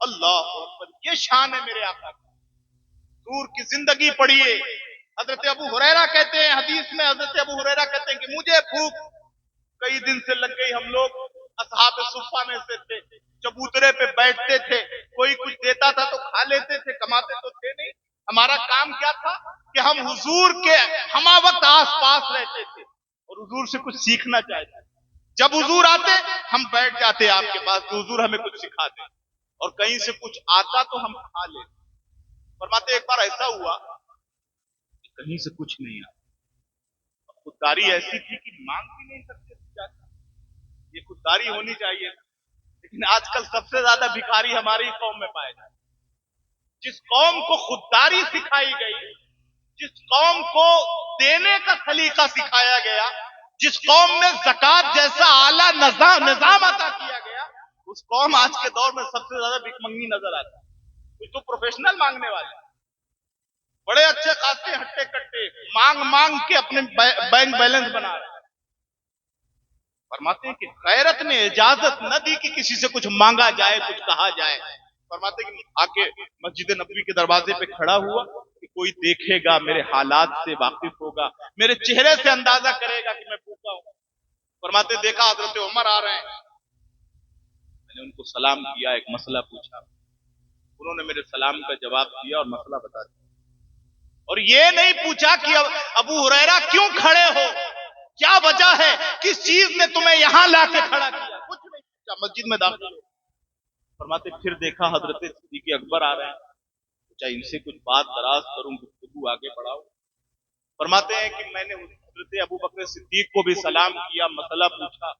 اللہ اکبر, یہ شان ہے میرے آقا کی. دور کی زندگی پڑھیے. حضرت ابو ہریرہ کہتے ہیں, حدیث میں حضرت ابو ہریرہ کہتے ہیں کہ مجھے بھوک کئی دن سے لگ گئی. ہم لوگ اصحاب صفہ میں سے تھے, چبوترے پہ بیٹھتے تھے, کوئی کچھ دیتا تھا تو کھا لیتے تھے, کماتے تو تھے نہیں. ہمارا کام کیا تھا کہ ہم حضور کے ہما وقت آس پاس رہتے تھے اور حضور سے کچھ سیکھنا چاہتے تھے. جب حضور آتے ہم بیٹھ جاتے آپ کے پاس کہ حضور ہمیں کچھ سکھا دیں, اور کہیں سے کچھ آتا تو ہم کھا لیتے. فرماتے ایک بار ایسا ہوا کہ کہیں سے کچھ نہیں آتا. خودداری ایسی تھی کہ مانگ بھی نہیں سکتے تھے. یہ خودداری ہونی چاہیے, لیکن آج کل سب سے زیادہ بھکاری ہماری قوم میں پائے جاتے. جس قوم کو خودداری سکھائی گئی, جس قوم کو دینے کا سلیقہ سکھایا گیا, جس قوم میں زکات جیسا اعلیٰ نظام عطا کیا گیا, اس قوم آج کے دور میں سب سے زیادہ بھک منگی نظر آتی ہے. کچھ تو پروفیشنل مانگنے والے, بڑے اچھے خاصے ہٹے کٹے مانگ مانگ کے اپنے بینک بیلنس بنا رہے ہیں. فرماتے ہیں کہ غیرت نے اجازت نہ دی کہ کسی سے کچھ مانگا جائے, کچھ کہا جائے. فرماتے ہیں کہ آ کے مسجد نبوی کے دروازے پہ کھڑا ہوا کہ کوئی دیکھے گا, میرے حالات سے واقف ہوگا, میرے چہرے سے اندازہ کرے گا کہ میں بھوکا ہوں. فرماتے دیکھا حضرت عمر آ رہے ہیں, میں نے ان کو سلام کیا, ایک مسئلہ پوچھا, انہوں نے میرے سلام کا جواب دیا اور مسئلہ بتا دیا. اور یہ نہیں پوچھا کہ ابو ہریرہ کیوں کھڑے ہو, کیا وجہ ہے, کس چیز نے تمہیں یہاں لا کے کھڑا کیا, کچھ نہیں پوچھا, مسجد میں داخل ہو. فرماتے پھر دیکھا حضرت صدیق اکبر آ رہے ہیں, پوچھا ان سے کچھ بات دراز کروں, گفتگو آگے بڑھاؤ. فرماتے ہیں کہ میں نے حضرت ابو بکر صدیق کو بھی سلام کیا, مسئلہ پوچھا,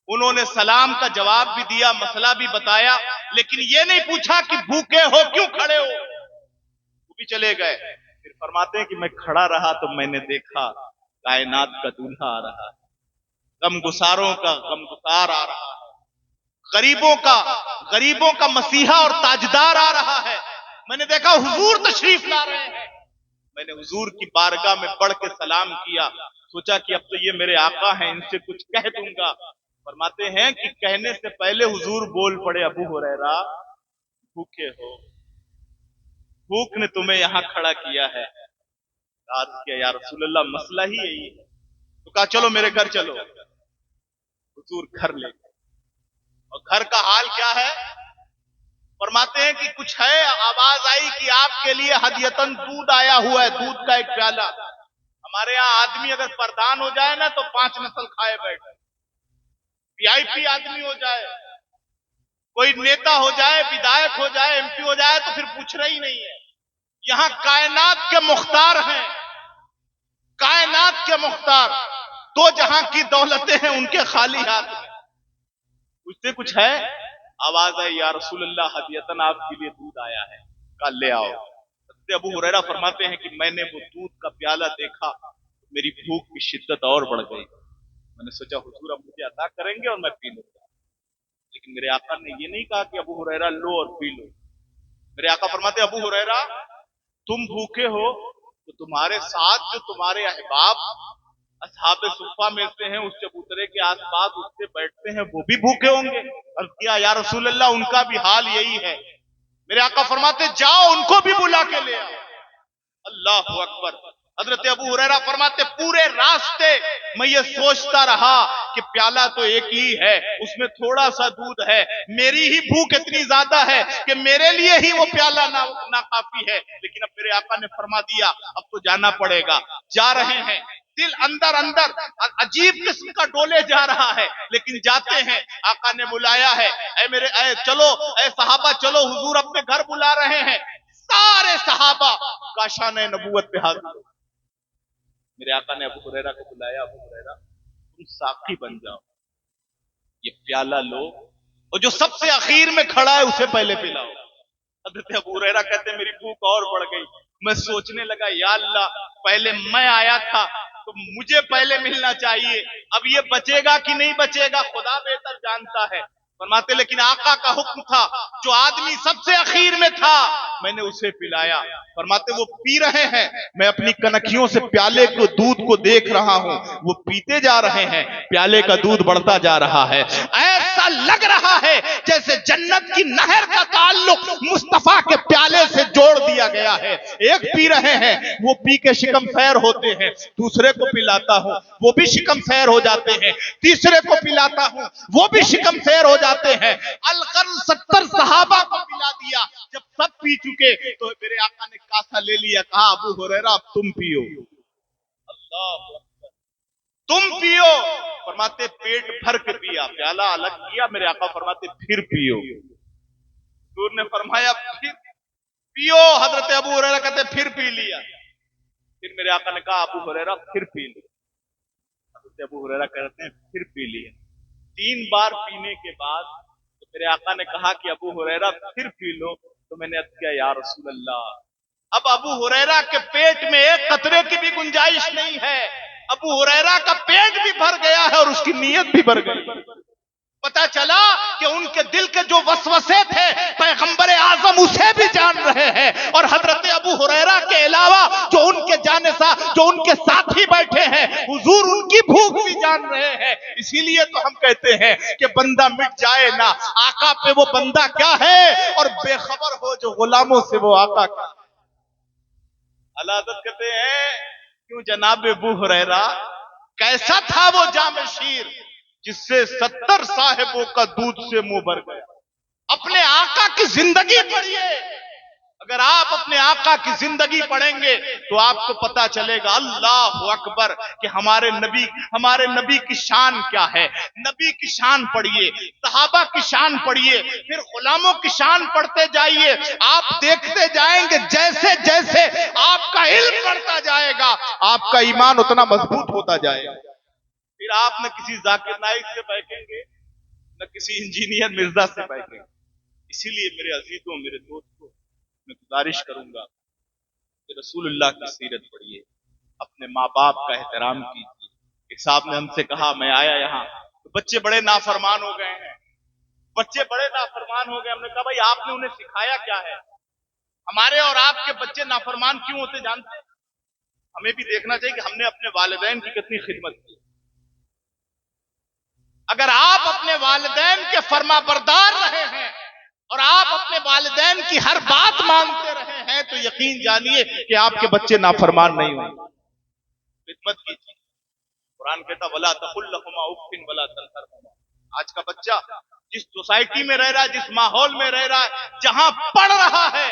انہوں نے سلام کا جواب بھی دیا, مسئلہ بھی بتایا, لیکن یہ نہیں پوچھا کہ بھوکے ہو کیوں کھڑے ہو, وہ بھی چلے گئے. پھر فرماتے ہیں کہ میں کھڑا رہا تو میں نے دیکھا کائنات کا دولہا آ رہا ہے, غم گساروں کا غم گسار آ رہا ہے, غریبوں کا مسیحا اور تاجدار آ رہا ہے. میں نے دیکھا حضور تشریف لا رہے ہیں. میں نے حضور کی بارگاہ میں پڑھ کے سلام کیا, سوچا کہ اب تو یہ میرے آقا ہیں, ان سے کچھ کہہ دوں گا. فرماتے ہیں کہ کہنے سے پہلے حضور بول پڑے, ابو ہریرہ بھوکے ہو, بھوک نے تمہیں یہاں کھڑا کیا ہے. یاد کیا یا رسول اللہ مسئلہ ہی یہی ہے. تو کہا چلو میرے گھر چلو. حضور گھر لے گئے, اور گھر کا حال کیا ہے فرماتے ہیں کہ کچھ ہے, آواز آئی کہ آپ کے لیے ہدیتن دودھ آیا ہوا ہے, دودھ کا ایک پیالہ. ہمارے یہاں آدمی اگر پردان ہو جائے نا تو 5 نسل کھائے بیٹھے, وی آئی پی آدمی ہو جائے, کوئی نیتا ہو جائے, ودھائک ہو جائے, ایم پی ہو جائے تو پھر پوچھ رہی نہیں ہے. یہاں کائنات کے مختار ہیں, کائنات کے مختار, دو جہاں کی دولتیں ہیں ان کے خالی ہاتھ میں. پوچھتے کچھ ہے, آواز آئی یا رسول اللہ ہدیتن آپ کے لیے دودھ آیا ہے, کل لے آؤ. ابو ہریرہ فرماتے ہیں کہ میں نے وہ دودھ کا پیالہ دیکھا, میری بھوک کی شدت اور بڑھ گئی. میں نے سوچا حضور اب مجھے عطا کریں گے اور میں پی لوں گا, لیکن میرے آقا نے یہ نہیں کہا کہ ابو ہریرہ لو اور پی لو. میرے آقا فرماتے ابو ہریرہ تم بھوکے ہو تو تمہارے ساتھ جو تمہارے احباب اصحاب صفہ میں سے ہیں, اس چبوترے کے آس پاس اس سے بیٹھتے ہیں, وہ بھی بھوکے ہوں گے. اور کیا یا رسول اللہ ان کا بھی حال یہی ہے. میرے آقا فرماتے جاؤ ان کو بھی بلا کے لے آؤ. اللہ اکبر. حضرت ابو ہریرہ فرماتے پورے راستے میں یہ سوچتا رہا کہ پیالہ تو ایک ہی ہے, اس میں تھوڑا سا دودھ ہے, میری ہی بھوک اتنی زیادہ ہے کہ میرے لیے ہی وہ پیالہ ناکافی ہے. لیکن اب میرے آقا نے فرما دیا اب تو جانا پڑے گا. جا رہے ہیں, دل اندر عجیب قسم کا ڈولے جا رہا ہے, لیکن جاتے ہیں. آقا نے بلایا ہے, اے چلو, اے صحابہ چلو, حضور اپنے گھر بلا رہے ہیں. سارے صحابہ کاشان نبوت پہ حاضر. میرے آقا نے ابو ہریرہ کو بلایا, ابو ہریرہ تم ساقی بن جاؤ. ये प्याला लो और जो सबसे आखिर में खड़ा है उसे पहले पिलाओ। हजरत अबू हुरैरा कहते मेरी भूख और बढ़ गई, मैं सोचने लगा या अल्लाह पहले मैं आया था तो मुझे पहले मिलना चाहिए, अब ये बचेगा कि नहीं बचेगा खुदा बेहतर जानता है। फरमाते लेकिन आका का हुक्म था, जो आदमी सबसे आखिर में था मैंने उसे पिलाया। फरमाते वो पी रहे हैं, मैं अपनी कनखियों से प्याले को दूध को देख रहा हूं, वो पीते जा रहे हैं, प्याले का दूध बढ़ता जा रहा है। ऐसा लग रहा है जैसे जन्नत की नहर का ताल्लुक मुस्तफा के प्याले से जोड़ दिया गया है। एक पी रहे हैं, वो पी के शिकम सैर होते हैं, दूसरे को पिलाता हूं वो भी शिकम सैर हो जाते हैं, तीसरे को पिलाता हूं वो भी शिकम सैर हो जाते हैं। अलकर्न 70 सहाबा को पिला दिया। जब सब पी चुके तो मेरे आका ने कासा ले लिया, कहा अबू हुरैरा अब तुम पियो। अल्लाह तुम पियो। फरमाते पेट भर के पिया, प्याला अलग किया, मेरे आका फरमाते फिर पियो। हुजूर ने फरमाया फिर पियो। हजरत अबू हुरैरा कहते फिर पी लिया। फिर मेरे आका ने कहा अबू हुरैरा फिर पी लो। हजरत अबू हुरैरा कहते हैं फिर पी लिया। 3 बार पीने के बाद तो मेरे आका ने कहा कि अबू हुरैरा फिर पी लो। तो मैंने अर्ज किया या रसूल अल्लाह अब अबू हुरैरा के पेट में एक कतरे की भी गुंजाइश नहीं है। अबू हुरैरा का पेट भी भर गया है और उसकी नीयत भी भर गई। पता चला कि उनके दिल के जो वसवसे थे पैगंबर आजम उसे भी जान रहे हैं, और हजरत अबू हुरैरा के अलावा जो उनके जो उनके साथी बैठे हैं हुजूर उनकी भूख भी जान रहे हैं। इसीलिए तो हम कहते हैं कि बंदा मिट जाए ना, आका पे वो बंदा क्या है, और बेखबर हो जो गुलामों से वो आका क्या। अलादत कहते हैं क्यों जनाब अबू हुरैरा कैसा था वो जाम शीर जिससे 70 साहिबों का दूध से मुंह भर गया। अपने आका की जिंदगी पढ़िए, अगर आप अपने आका की जिंदगी पढ़ेंगे तो आपको पता चलेगा अल्लाह अकबर कि हमारे नबी की शान क्या है। नबी की शान पढ़िए, सहाबा की शान पढ़िए, फिर गुलामों की शान पढ़ते जाइए। आप देखते जाएंगे जैसे जैसे आपका इल्म बढ़ता जाएगा आपका ईमान उतना मजबूत होता जाएगा। फिर आप न किसी जाकिर नाइक से बहकेंगे न किसी इंजीनियर मिर्जा से बहकेंगे। इसीलिए मेरे अजीजों मेरे दोस्तों मैं गुजारिश करूंगा कि रसूलुल्लाह की सीरत पढ़िए, अपने माँ बाप का एहतराम कीजिए। एक साहब ने हमसे कहा मैं आया यहाँ तो बच्चे बड़े नाफरमान हो गए हैं, बच्चे बड़े नाफरमान हो गए। हमने कहा भाई आपने उन्हें सिखाया क्या है? हमारे और आपके बच्चे नाफरमान क्यों होते जानते हैं? हमें भी देखना चाहिए कि हमने अपने वालिदैन की कितनी खिदमत की। अगर आप अपने वालिदैन के फरमाबरदार रहे हैं और आप अपने वालिदैन की हर बात मानते रहे हैं तो यकीन जानिए कि आपके बच्चे नाफरमान नहीं होंगे। खिदमत कीजिए। कुरान कहता वला तकुल लहुमा उफ्फिन वला तनहरहुमा। आज का बच्चा जिस सोसाइटी में रह रहा है, जिस माहौल में रह रहा है, जहां पढ़ रहा है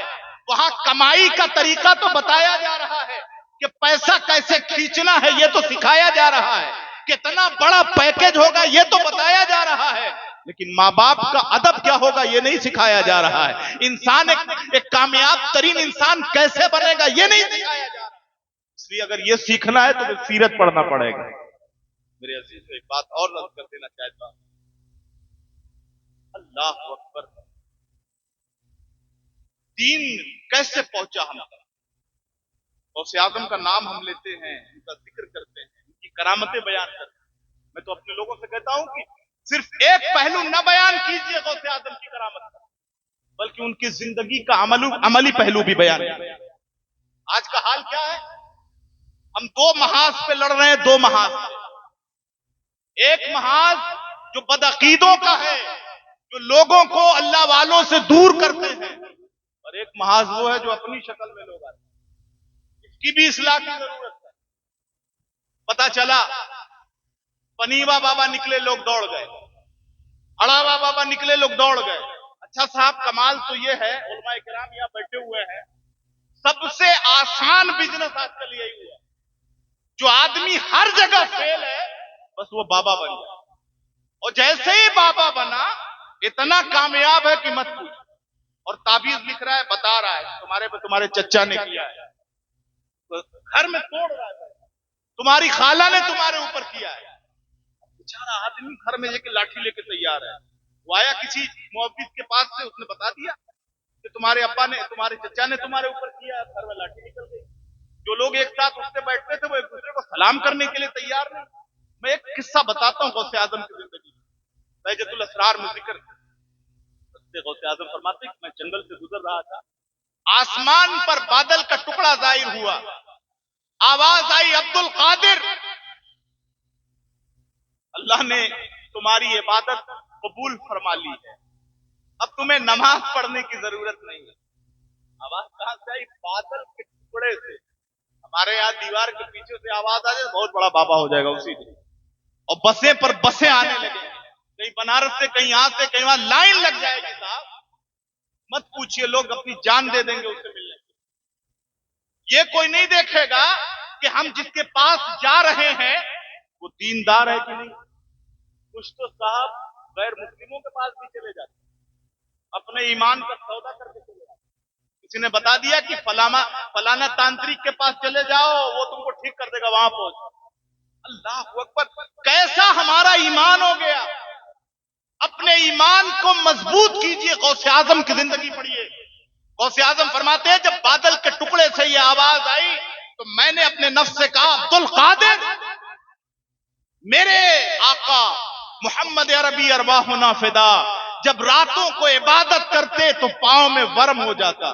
वहां कमाई का तरीका तो बताया जा रहा है कि पैसा कैसे खींचना है ये तो सिखाया जा रहा है, कितना बड़ा पैकेज होगा ये तो बताया जा रहा है, लेकिन माँ बाप का अदब क्या होगा ये नहीं सिखाया जा रहा है। इंसान एक कामयाब तरीन इंसान कैसे बनेगा ये नहीं सिखाया जा रहा। इसलिए अगर ये सीखना है तो सीरत पढ़ना पड़ेगा। मेरे अजीज एक बात और रद्द कर देना चाहता हूं, अल्लाह अकबर, दीन कैसे पहुंचा हम तक? गौसे आजम का नाम हम लेते हैं, उनका जिक्र करते हैं, उनकी करामतें बयान करते हैं। मैं तो अपने लोगों से कहता हूं कि सिर्फ एक पहलू न बयान कीजिए गौसे आजम की करामत का, बल्कि उनकी जिंदगी का अमली पहलू भी बयान कीजिए। आज का हाल क्या है? हम 2 महाज पे लड़ रहे हैं, 2 महाज पे। एक महाज जो बदअकीदों का है, जो लोगों को अल्लाह वालों से दूर करते हैं, और एक महाज वो है जो अपनी शक्ल में लोग आते हैं। इसकी भी इस्लाह की जरूरत है। पता चला पनीवा बाबा निकले लोग दौड़ गए, अड़ावा बाबा निकले लोग दौड़ गए। अच्छा साहब कमाल तो ये है, उलमा इकराम यहां बैठे हुए हैं, सबसे आसान बिजनेस आजकल यही हुआ। जो आदमी हर जगह फेल है बस वो बाबा बन जाए, और जैसे ही बाबा बना इतना कामयाब है कि मत पूछ, और ताबीज लिख रहा है, बता रहा है तुम्हारे पे तुम्हारे चचा ने किया है, तो घर में तोड़ रहा है, तुम्हारी खाला ने तुम्हारे ऊपर किया है। बेचारा आदमी घर में एक लाठी लेके तैयार है। वो आया किसी मुअव्विज के पास से, उसने बता दिया कि तुम्हारे अब्बा ने, तुम्हारे चचा ने तुम्हारे ऊपर किया, घर में लाठी निकल गई। जो लोग एक साथ उठते बैठते थे वो एक दूसरे को सलाम करने के लिए तैयार नहीं। मैं एक किस्सा बताता हूँ गौसे आजम की जिंदगी, बैजतुल असरार में जिक्र। गौसे आजम फरमाते हैं, मैं जंगल से गुजर रहा था, आसमान पर बादल का टुकड़ा जाहिर हुआ, आवाज आई, अब्दुल कादिर, अल्लाह ने तुम्हारी इबादत कबूल फरमा ली है, अब तुम्हें नमाज पढ़ने की जरूरत नहीं है। आवाज कहां से आई? बादल के टुकड़े से। हमारे यहाँ दीवार के पीछे से आवाज आ जाए बहुत बड़ा बाबा हो जाएगा उसी दिन। और बसें पर बसें आने लगे, कहीं बनारस से, कहीं यहां से, कहीं वहां, लाइन लग जाएगी साहब, मत पूछिए, लोग अपनी जान दे देंगे उससे मिलने। ये कोई नहीं देखेगा कि हम जिसके पास जा रहे हैं वो दीनदार है कि नहीं। कुछ तो साहब गैर मुस्लिमों के पास भी चले जाते, अपने ईमान का सौदा करके चले जाते। किसी ने बता दिया कि फलाना तांत्रिक के पास चले जाओ, वो तुमको ठीक कर देगा, वहां पहुंच। अल्लाह अकबर, कैसा हमारा ईमान हो गया। अपने ईमान को मजबूत कीजिए। गौसे आजम की जिंदगी पढ़िए। गौसे आजम फरमाते हैं, जब बादल के टुकड़े से ये आवाज आई तो मैंने अपने नफ्स से कहा, अब्दुल कादिर, मेरे आका मोहम्मद अरबी अरवाहुना फिदा जब रातों को इबादत करते तो पांव में वर्म हो जाता,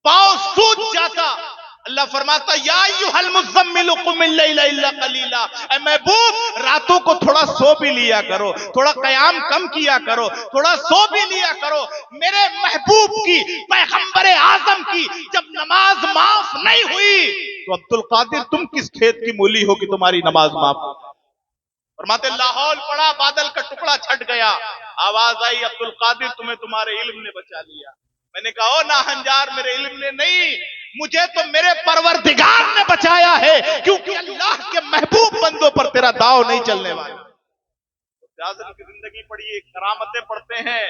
पांव सूज जाता। अल्लाह फरमाता, या अय्युहल मुज़म्मिल कुम अल-लैला इल्ला कलीला, ऐ महबूब रातों को थोड़ा सो भी लिया करो, थोड़ा क़याम कम किया करो, थोड़ा सो भी लिया करो। मेरे महबूब की, पैगंबर आजम की जब नमाज माफ नहीं हुई तो अब्दुल कादिर तुम किस खेत की मूली हो कि तुम्हारी नमाज माफ हो। फरमाते, लाहौल पड़ा, बादल का टुकड़ा छट गया, आवाज आई, अब्दुल कादिर तुम्हें तुम्हारे इल्म ने बचा लिया। मैंने कहा, ओ नाहंजार, मेरे इल्म ने नहीं, मुझे तो मेरे परवरदिगार ने बचाया है, क्योंकि अल्लाह के महबूब बंदों पर तेरा दाव नहीं चलने वाला। आज़म की जिंदगी पढ़िए, करामतें पढ़ते हैं।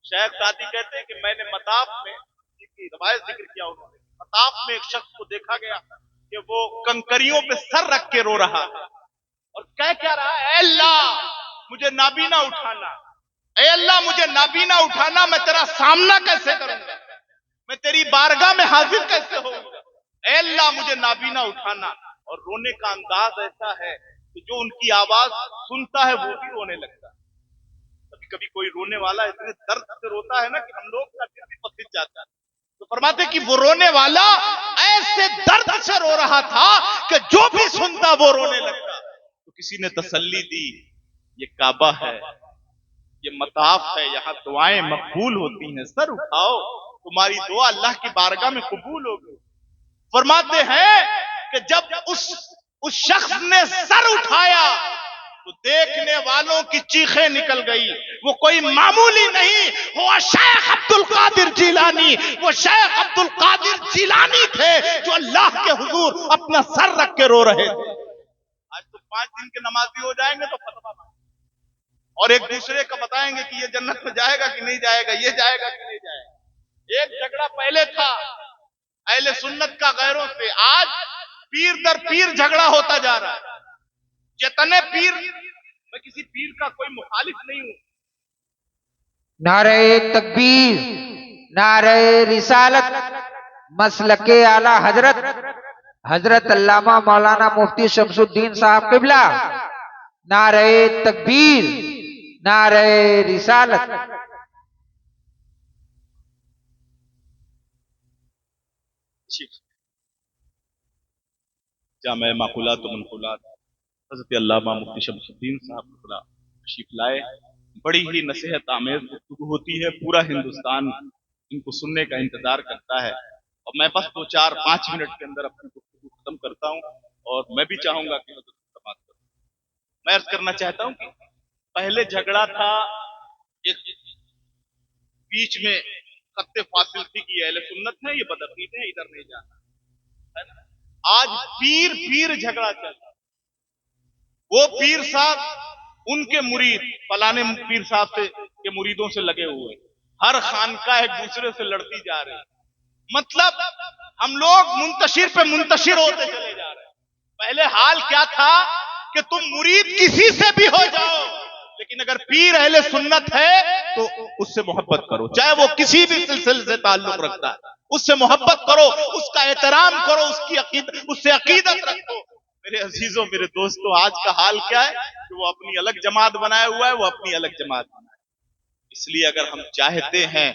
शेख सादी कहते हैं कि मैंने मताफ में, रवायत जिक्र किया उन्होंने, मताफ में एक शख्स को देखा गया कि वो कंकरियों पे सर रख के रो रहा है और क्या रहा है, अल्लाह मुझे नाबीना उठाना, ऐ अल्लाह मुझे नाबीना उठाना, मैं तेरा सामना कैसे करूंगा, मैं तेरी बारगाह में हाजिर कैसे होऊंगा, ऐ अल्लाह मुझे नाबीना उठाना। और रोने का अंदाज ऐसा है कि जो उनकी आवाज सुनता है वो भी रोने लगता है। कभी कभी कोई रोने वाला इतने दर्द से रोता है ना कि हम लोग का दिल भी पसीज जाता है। तो फरमाते कि वो रोने वाला ऐसे दर्द से रो रहा था कि जो भी सुनता वो रोने लगता। तो किसी ने तसल्ली दी, ये काबा है, ये मताफ है, यहाँ दुआएं मकबूल होती हैं, सर उठाओ, तुम्हारी दुआ अल्लाह की बारगाह में कबूल होगी। फरमाते हैं कि जब उस शख्स ने सर उठाया तो देखने वालों की चीखें निकल गई। वो कोई मामूली नहीं, वो शेख अब्दुल कादिर जिलानी, वो शेख अब्दुल कादिर जिलानी थे जो अल्लाह के हुजूर अपना सर रख के रो रहे थे। आज तो 5 दिन के नमाजी हो जाएंगे तो फतवा और एक दूसरे का बताएंगे कि ये जन्नत में जाएगा कि नहीं जाएगा, ये जाएगा कि नहीं जाएगा। एक झगड़ा पहले था अहले सुन्नत का गैरों से, आज पीर दर पीर झगड़ा होता जा रहा है। जितने पीर, मैं किसी पीर का कोई मुखालिफ नहीं हूं। नारे तकबीर, नारे रिसालत, मसलके आला हजरत अल्लामा मौलाना मुफ्ती शमसुद्दीन साहब किबला। नारे तकबीर, नारे रिसालत। जामे माकुलात व मनकुलात हज़रत अल्लामा मुफ्ती शमसुद्दीन साहब तशरीफ लाए। बड़ी ही नसीहत आमेज गुफ्तगू होती है, पूरा हिंदुस्तान इनको सुनने का इंतजार करता है। और मैं बस 2-4-5 मिनट के अंदर अपनी गुफ्तगू खत्म करता हूँ और मैं भी चाहूंगा कि समाप्त करूं। मैं अर्ज करना चाहता हूं कि पहले झगड़ा था, एक बीच में खत्ते फासिल थी कि अहले सुन्नत है, ये बदअकीद है, इधर नहीं जाना है ना। आज पीर पीर झगड़ा चल रहा। वो पीर साहब उनके मुरीद फलाने पीर साहब से के मुरीदों से लगे हुए, हर खानका एक दूसरे से लड़ती जा रही। मतलब हम लोग मुंतशिर पे मुंतशिर होते चले जा रहे हैं। पहले हाल क्या था کہ تم مرید کسی سے بھی ہو جاؤ، لیکن اگر پیر اہل سنت ہے تو اس سے محبت کرو، چاہے وہ کسی بھی سلسلے سے تعلق رکھتا ہے، اس سے محبت کرو، اس کا احترام کرو، اس سے عقیدت رکھو۔ میرے عزیزوں، میرے دوستوں، آج کا حال کیا ہے کہ وہ اپنی الگ جماعت بنائے ہوا ہے، وہ اپنی الگ جماعت بنائے۔ اس لیے اگر ہم چاہتے ہیں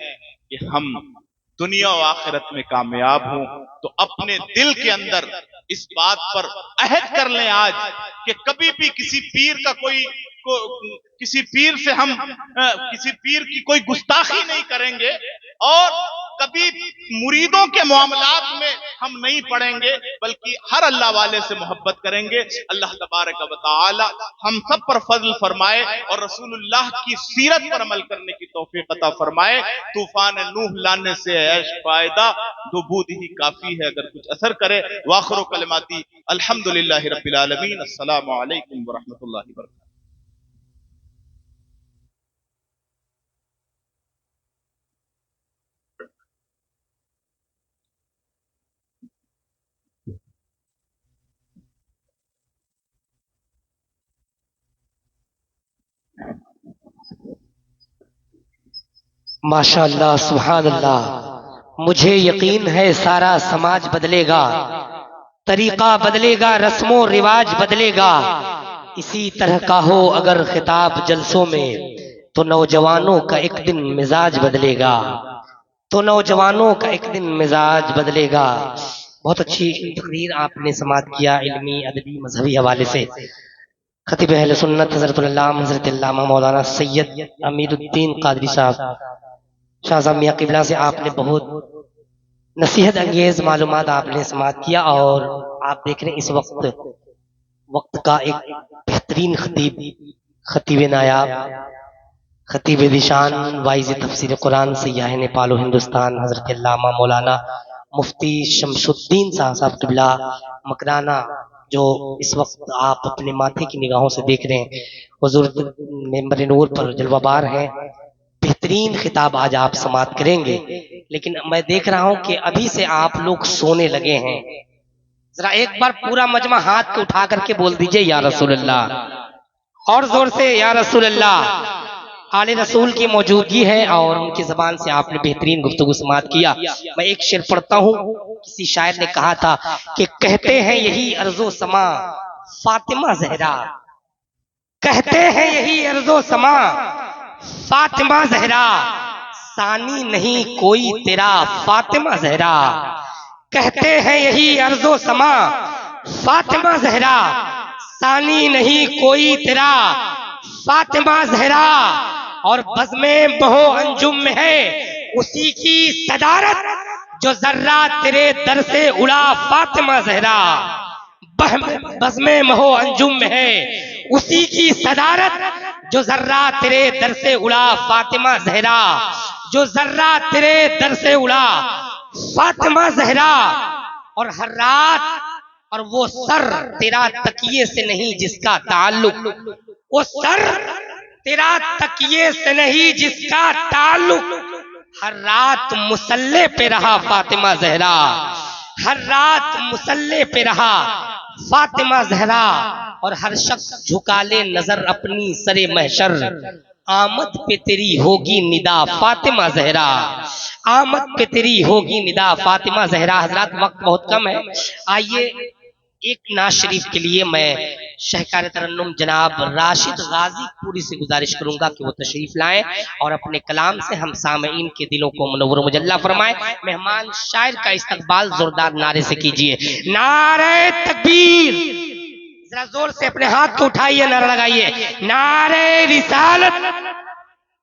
کہ ہم دنیا و آخرت میں کامیاب ہوں تو اپنے دل کے اندر اس بات پر عہد کر لیں آج کہ کبھی بھی کسی پیر کا کسی پیر سے ہم کسی پیر کی کوئی گستاخی نہیں کریں گے، اور کبھی مریدوں کے معاملات میں ہم نہیں پڑیں گے، بلکہ ہر اللہ والے سے محبت کریں گے۔ اللہ تبارک و تعالی ہم سب پر فضل فرمائے اور رسول اللہ کی سیرت پر عمل کرنے کی توفیق عطا فرمائے۔ طوفان نوح لانے سے عیش فائدہ، دو بوند ہی کافی ہے اگر کچھ اثر کرے۔ واخر کلماتی الحمدللہ رب العالمین۔ السلام علیکم ورحمۃ اللہ وبرکاتہ۔ ماشاء اللہ، سبحان اللہ۔ مجھے یقین ہے سارا سماج بدلے گا، طریقہ بدلے گا، رسم و رواج بدلے گا۔ اسی طرح کا ہو اگر خطاب جلسوں میں تو نوجوانوں کا ایک دن مزاج بدلے گا، تو نوجوانوں کا ایک دن مزاج بدلے گا۔ بہت اچھی تقریر آپ نے سماعت کیا، علمی، ادبی، مذہبی حوالے سے۔ خطیب اہل سنت حضرت العلامہ حضرت علامہ مولانا سید امیر الدین قادری صاحب شاہ صاحب میاں قبلہ سے آپ نے بہت نصیحت انگیز معلومات آپ نے سماعت کیا، اور آپ دیکھ رہے ہیں اس وقت کا ایک بہترین خطیب نایاب، خطیب ذیشان، وائز تفسیر قرآن، سیاح نیپال و ہندوستان حضرت علامہ مولانا مفتی شمس الدین صاحب قبلہ مکرانہ، جو اس وقت آپ اپنے ماتھے کی نگاہوں سے دیکھ رہے ہیں، حضور ممبر نور پر جلوہ بار ہیں۔ بہترین خطاب آج آپ سماعت کریں گے، لیکن میں دیکھ رہا ہوں کہ ابھی سے آپ لوگ سونے لگے ہیں۔ ذرا ایک بار پورا مجمع ہاتھ کو اٹھا کر کے بول دیجئے یا رسول اللہ، اور زور سے یا رسول اللہ۔ آل رسول کی موجودگی ہے اور ان کی زبان سے آپ نے بہترین گفتگو سماعت کیا۔ میں ایک شعر پڑھتا ہوں، کسی شاعر نے کہا تھا کہ کہتے ہیں یہی ارض و سما فاطمہ زہرا، کہتے ہیں یہی ارض و سما فاطمہ زہرا، ثانی نہیں کوئی تیرا فاطمہ زہرا، کہتے ہیں یہی ارض و سما فاطمہ زہرا، ثانی نہیں کوئی تیرا فاطمہ زہرا، اور بزم بہو انجم میں ہے اسی کی صدارت جو ذرہ تیرے در سے اڑا فاطمہ زہرا، بزم مہو انجم میں ہے اسی کی صدارت جو ذرہ تیرے در سے اڑا فاطمہ زہرا، جو ذرہ تیرے در سے اڑا فاطمہ زہرا، اور ہر رات، اور وہ سر تیرا تکیے سے نہیں جس کا تعلق، وہ سر تیرا تکیے سے نہیں جس کا تعلق، ہر رات مصلے پہ رہا فاطمہ زہرا، ہر رات مصلے پہ رہا فاطمہ زہرا، اور ہر شخص جھکا لے نظر اپنی سر محشر، آمد پہ تیری ہوگی ندا فاطمہ زہرا، آمد پہ تیری ہوگی ندا فاطمہ زہرا۔ حضرات وقت بہت کم ہے، آئیے ایک نعت شریف کے لیے میں شہکار ترنم جناب راشد غازی پوری سے گزارش کروں گا کہ وہ تشریف لائیں اور اپنے کلام سے ہم سامعین کے دلوں کو منور و مجلہ فرمائیں۔ مہمان شاعر کا استقبال زوردار نعرے سے کیجئے، نعرہ تکبیر، ذرا زور سے اپنے ہاتھ کو اٹھائیے، نعرہ لگائیے، نعرہ رسالت،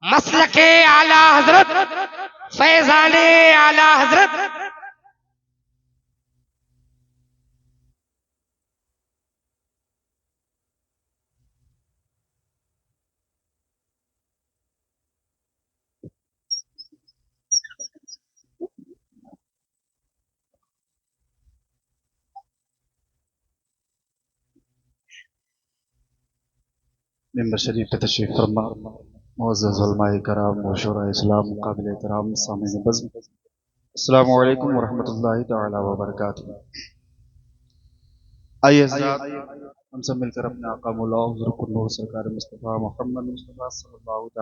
مسلک اعلی حضرت، فیضان اعلی حضرت۔ ممبر شریف پہ تشریف فرما معزز علماء کرام و شورائے اسلام قابل احترام سامعین بزم، السلام علیکم ورحمۃ اللہ تعالی وبرکاتہ۔ آئیے حضرات ہم سب مل کر اپنے آقا مولا حضور النور سرکار مصطفیٰ محمد مصطفیٰ صلی اللہ علیہ